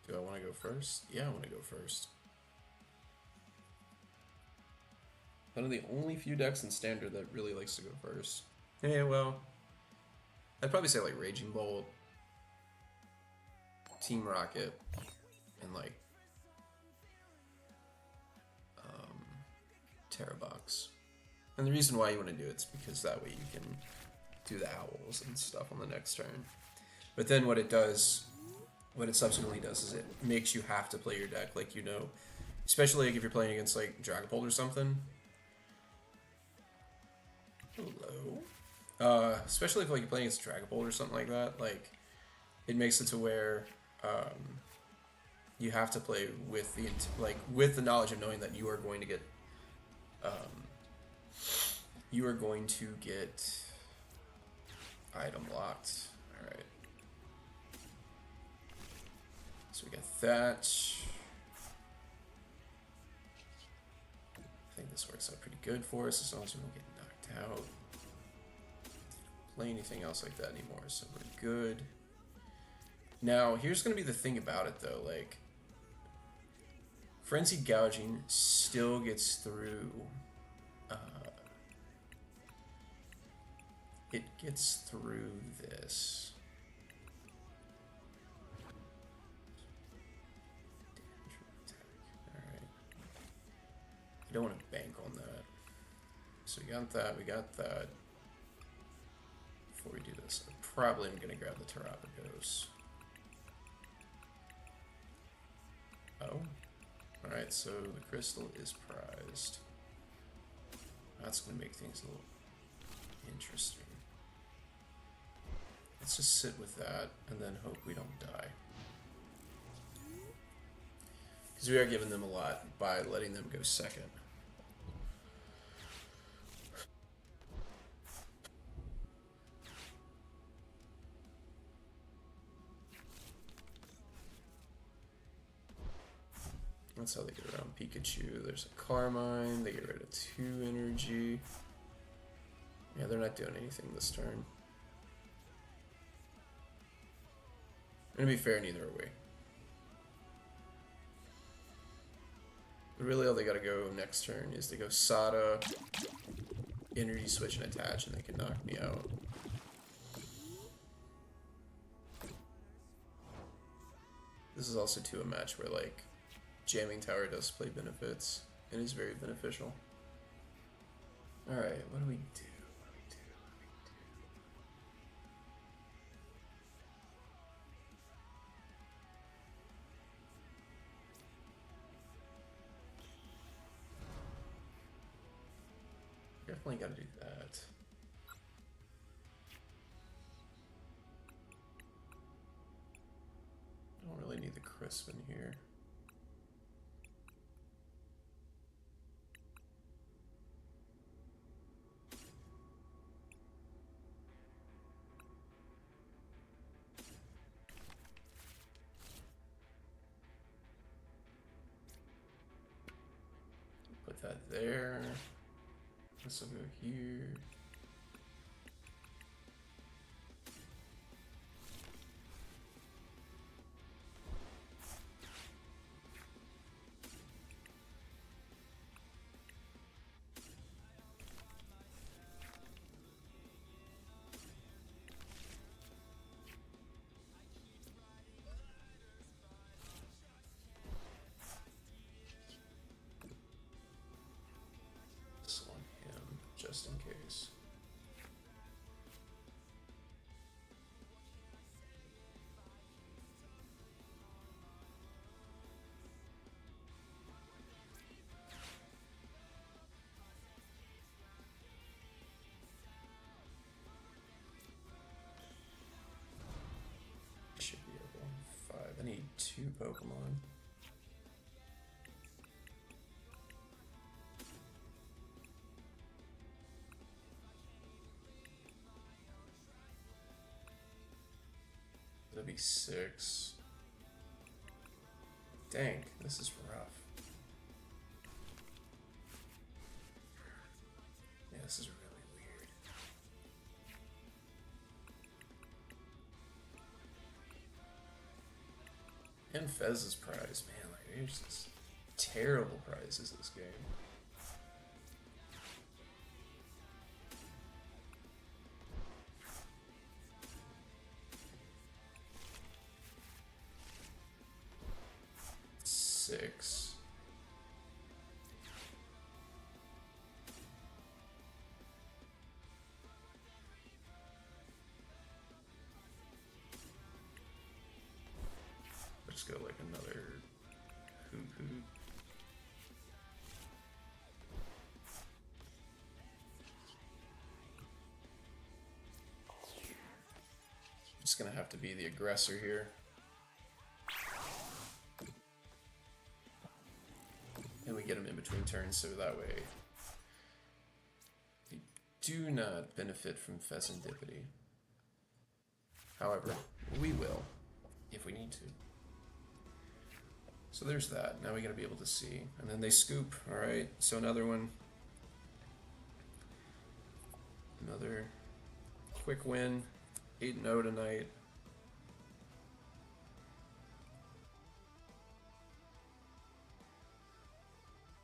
Do I want to go first? Yeah, I want to go first. One of the only few decks in Standard that really likes to go first. Yeah, well, I'd probably say like Raging Bolt, Team Rocket, and like Terra Box. And the reason why you want to do it is because that way you can do the owls and stuff on the next turn. But then what it does what it subsequently does is it makes you have to play your deck like you know, especially like if you're playing against like Dragapult or something. Hello. Especially if like you're playing against Dragapult or something like that, like it makes it to where you have to play with the with the knowledge of knowing that you are going to get item locked. All right. So we got that. I think this works out pretty good for us as long as we don't get knocked out. Play anything else like that anymore, so we're good. Now, here's going to be the thing about it, though. Like, Frenzied Gouging still gets through... it gets through this. Alright. I don't want to bank on that. So we got that, we got that. Before we do this, I probably am going to grab the Terapagos. Oh. Alright, so the crystal is prized. That's going to make things a little interesting. Let's just sit with that and then hope we don't die. Because we are giving them a lot by letting them go second. That's how they get around Pikachu. There's a Carmine. They get rid of 2 energy. Yeah, they're not doing anything this turn. And to be fair, neither are we. But really, all they gotta go next turn is they go Sada, energy switch, and attach, and they can knock me out. This is also too a match where like Jamming Tower does play benefits and is very beneficial. Alright, what do we do? Definitely gotta do that. I don't really need the crisp in here. Put that there. This will go here. This on him, just in case. Should be able. 5. I need 2 Pokemon. That'd be 6. Dang, this is rough. Yeah, this is really weird. And Fez's prize, man, like there's just terrible prizes this game. Six. go like another hoot hoot. Just gonna have to be the aggressor here. And we get him in between turns, so that way we do not benefit from Pheasantipity. However, we will, if we need to. So there's that. Now we gotta be able to see. And then they scoop, alright. So another one. Another quick win. 8-0 tonight.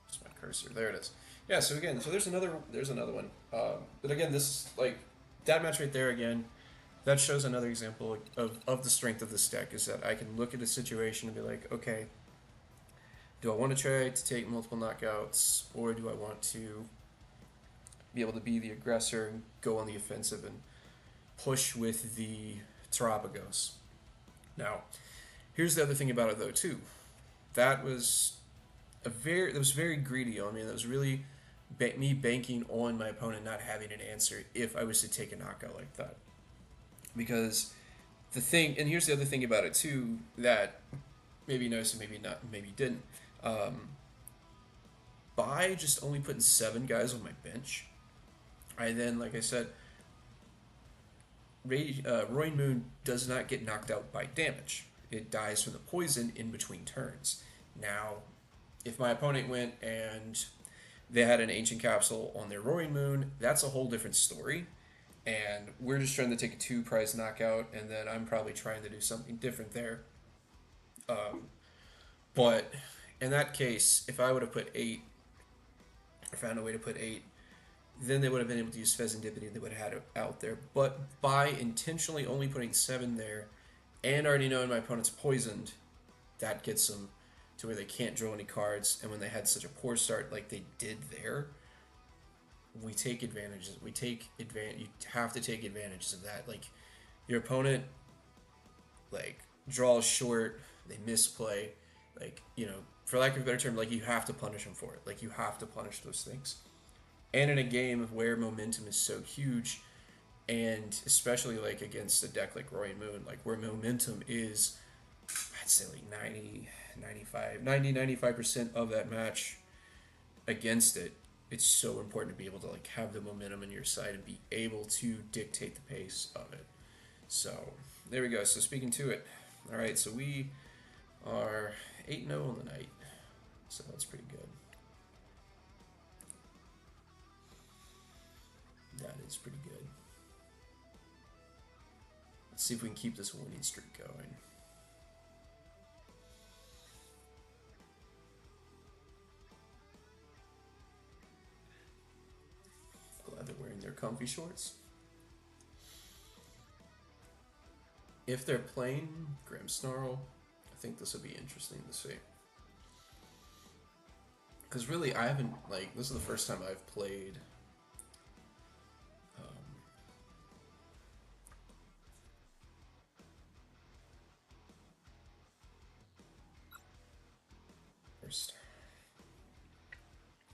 Just my cursor. There it is. Yeah, so again, so there's another one. But again, this like that match right there again, that shows another example of the strength of this deck is that I can look at a situation and be like, okay, do I want to try to take multiple knockouts, or do I want to be able to be the aggressor and go on the offensive and push with the Terapagos? Now, here's the other thing about it though too. That was very greedy on me. That was really me banking on my opponent not having an answer if I was to take a knockout like that. Because the thing, and here's the other thing about it too, that maybe you noticed and maybe not, maybe you didn't. By just only putting 7 guys on my bench, I then, like I said, Roaring Moon does not get knocked out by damage. It dies from the poison in between turns. Now, if my opponent went and they had an Ancient Capsule on their Roaring Moon, that's a whole different story. And we're just trying to take a 2-prize knockout, and then I'm probably trying to do something different there. But in that case, if I would have put 8, or found a way to put 8, then they would have been able to use Pheasantipity and they would have had it out there. But by intentionally only putting 7 there, and already knowing my opponent's poisoned, that gets them to where they can't draw any cards. And when they had such a poor start like they did there, we take advantages. You have to take advantages of that. Like, your opponent, like, draws short, they misplay, like, you know, for lack of a better term, like, you have to punish them for it. Like, you have to punish those things. And in a game where momentum is so huge, and especially, like, against a deck like Roaring Moon, like, where momentum is, I'd say, like, 95% of that match against it, it's so important to be able to, like, have the momentum on your side and be able to dictate the pace of it. So, there we go. So, speaking to it. All right, so we are 8-0 on the night. So, that's pretty good. That is pretty good. Let's see if we can keep this winning streak going. Glad they're wearing their comfy shorts. If they're playing Grimmsnarl, I think this would be interesting to see. Because really, I haven't, like, this is the first time I've played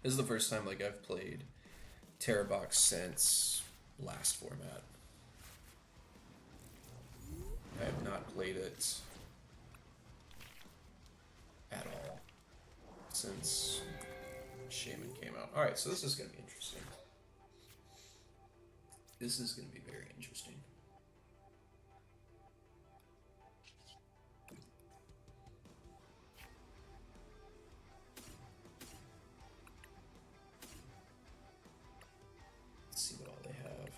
This is the first time, like, I've played TerraBox since last format. I have not played it at all since Shaman came out. Alright, so this is going to be interesting. This is going to be very interesting. Let's see what all they have.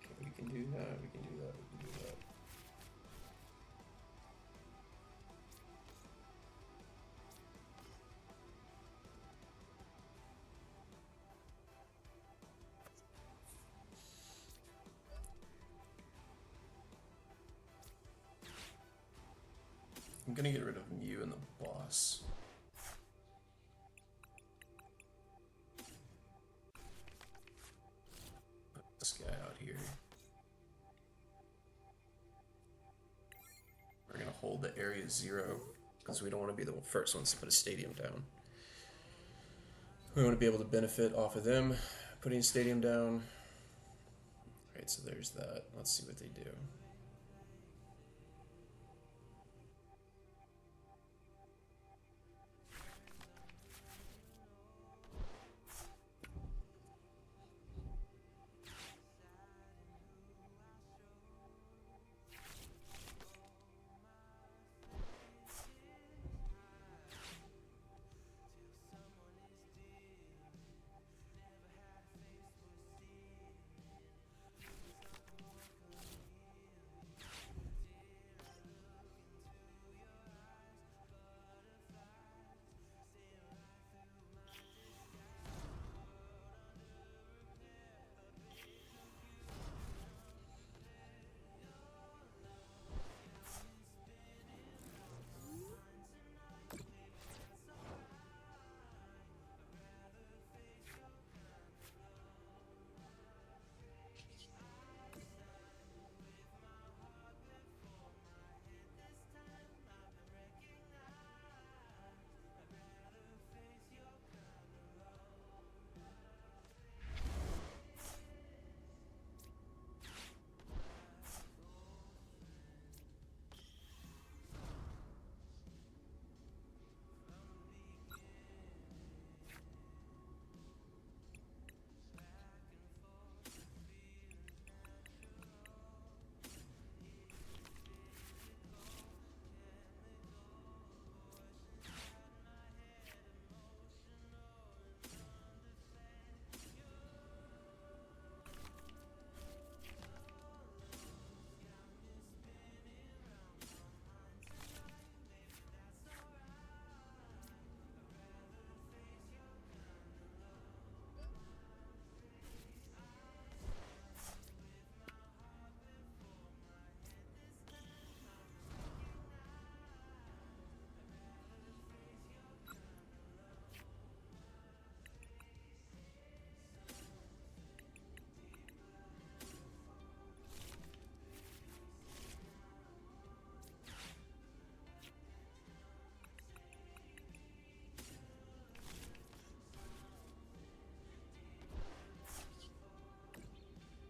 Okay, we can do that, we can do that, we can do that. I'm gonna get rid of Mew and the boss. Put this guy out here. hold the area 0 because we don't want to be the first ones to put a stadium down. We want to be able to benefit off of them putting a stadium down. Alright, so there's that. Let's see what they do.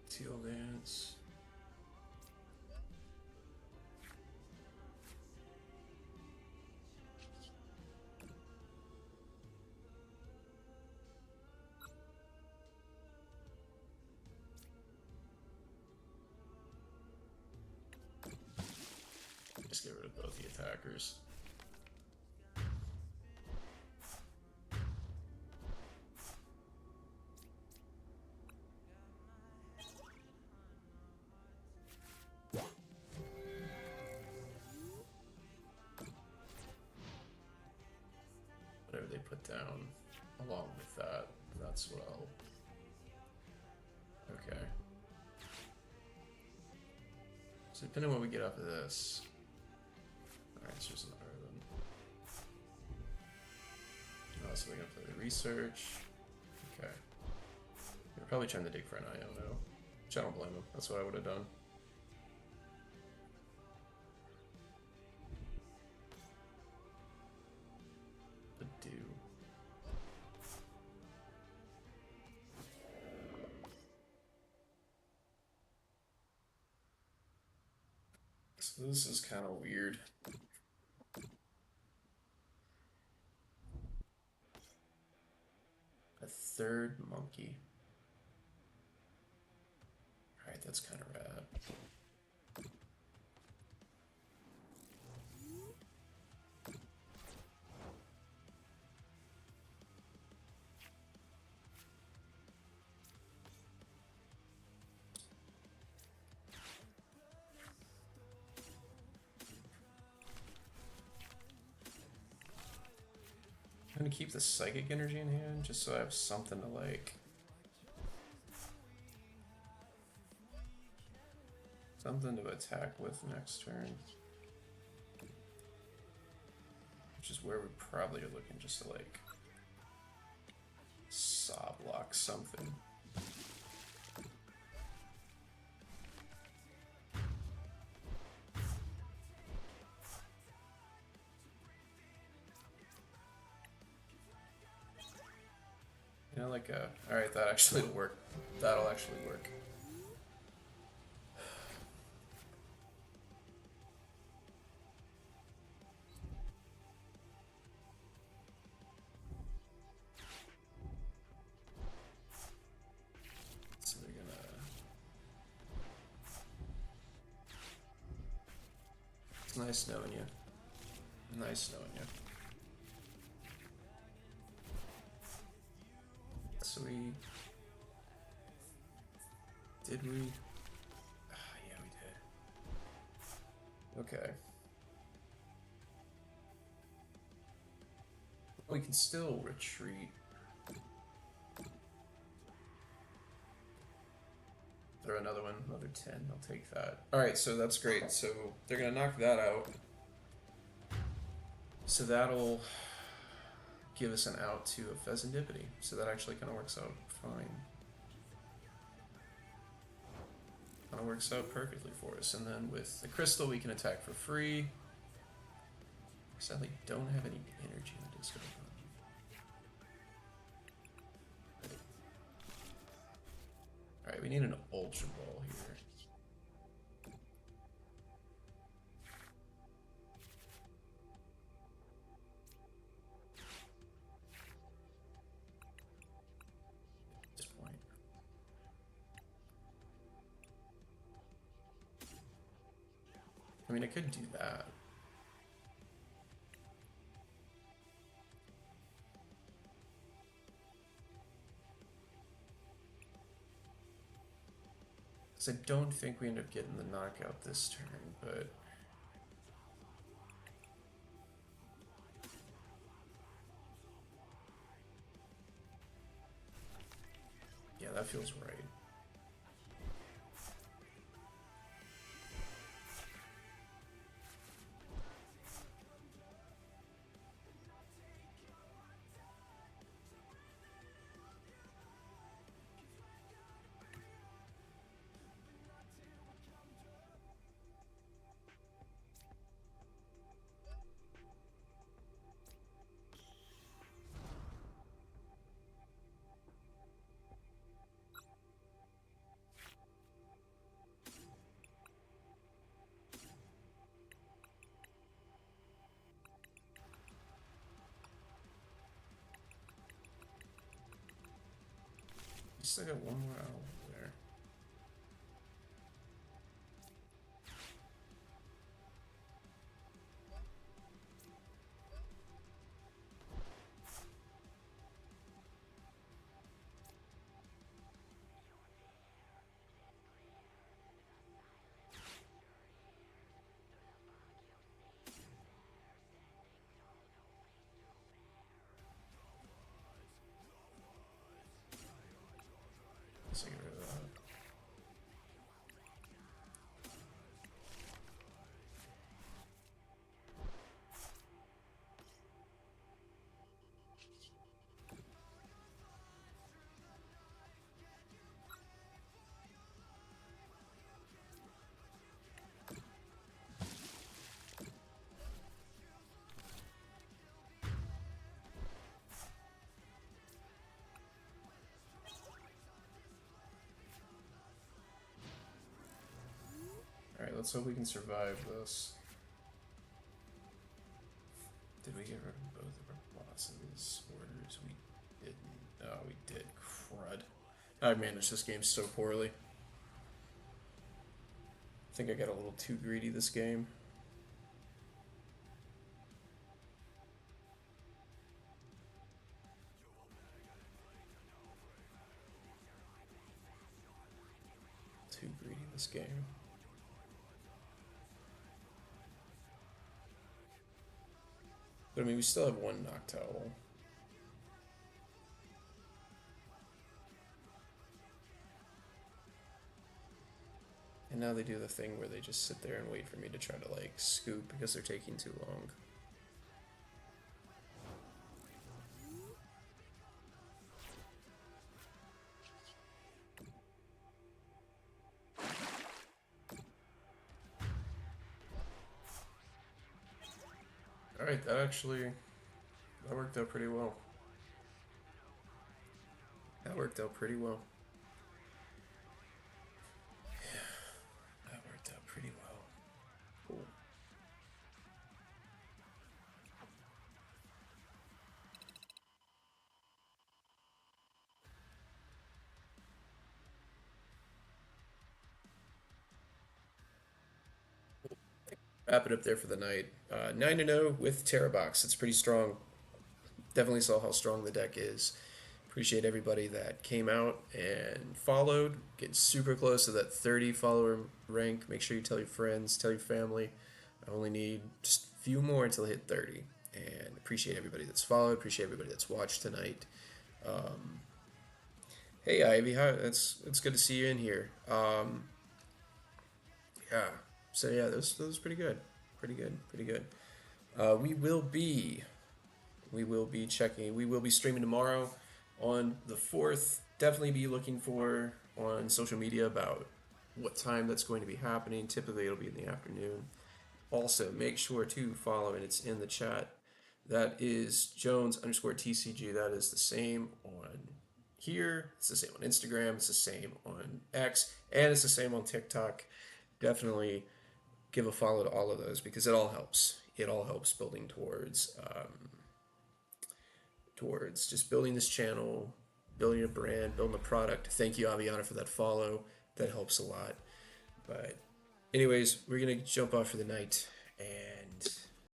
Teal Dance. Just get rid of both the attackers. Whatever they put down along with that, that's what I'll... Okay. So depending on what we get off of this... Alright, it's just an Ireland. Oh, so they're gonna play the research. Okay. They're probably trying to dig for an Iono, which I don't blame them. That's what I would have done. So this is kind of weird. A third monkey. Alright, that's kind of rad. I'm gonna keep the psychic energy in hand just so I have something to like. Something to attack with next turn. Which is where we probably are looking just to like saw block something. like a... Alright, that actually will work. That'll actually work. So we're gonna... It's nice knowing you. Nice knowing you. So we... Did we? Yeah, we did. Okay. We can still retreat. Throw another one, another 10, I'll take that. Alright, so that's great. So they're gonna knock that out. So that'll give us an out to a Pheasantipity. So that actually kind of works out fine. Kind of works out perfectly for us. And then with the crystal, we can attack for free. Sadly, don't have any energy in the discard. Alright, we need an Ultra Ball here. At this point. I mean, I could do that. I don't think we end up getting the knockout this turn, but yeah, that feels right. Still got one more owl there. Let's get rid of that. Alright, let's hope we can survive this. Did we get rid of both of our bosses' orders? We didn't. Oh, we did. Crud. I managed this game so poorly. I think I got a little too greedy this game. Too greedy this game. But I mean, we still have one Noctowl. And now they do the thing where they just sit there and wait for me to try to, like, scoop because they're taking too long. Alright, that worked out pretty well. worked out pretty well. That worked out pretty well. Cool. Wrap it up there for the night. 9-0 with Terrabox. It's pretty strong. Definitely saw how strong the deck is. Appreciate everybody that came out and followed. Getting super close to that 30 follower rank. Make sure you tell your friends, tell your family. I only need just a few more until I hit 30. And appreciate everybody that's followed. Appreciate everybody that's watched tonight. Hey Ivy, hi. It's good to see you in here. Yeah. So yeah, that was pretty good. Pretty good. Pretty good. We will be streaming tomorrow on the 4th. Definitely be looking for on social media about what time that's going to be happening. Typically, it'll be in the afternoon. Also, make sure to follow, and it's in the chat. That is Jones underscore TCG. That is the same on here. It's the same on Instagram. It's the same on X, and it's the same on TikTok. Definitely give a follow to all of those because it all helps. It all helps building towards just building this channel, building a brand, building a product. Thank you, Aviana, for that follow. That helps a lot. But anyways, we're gonna jump off for the night.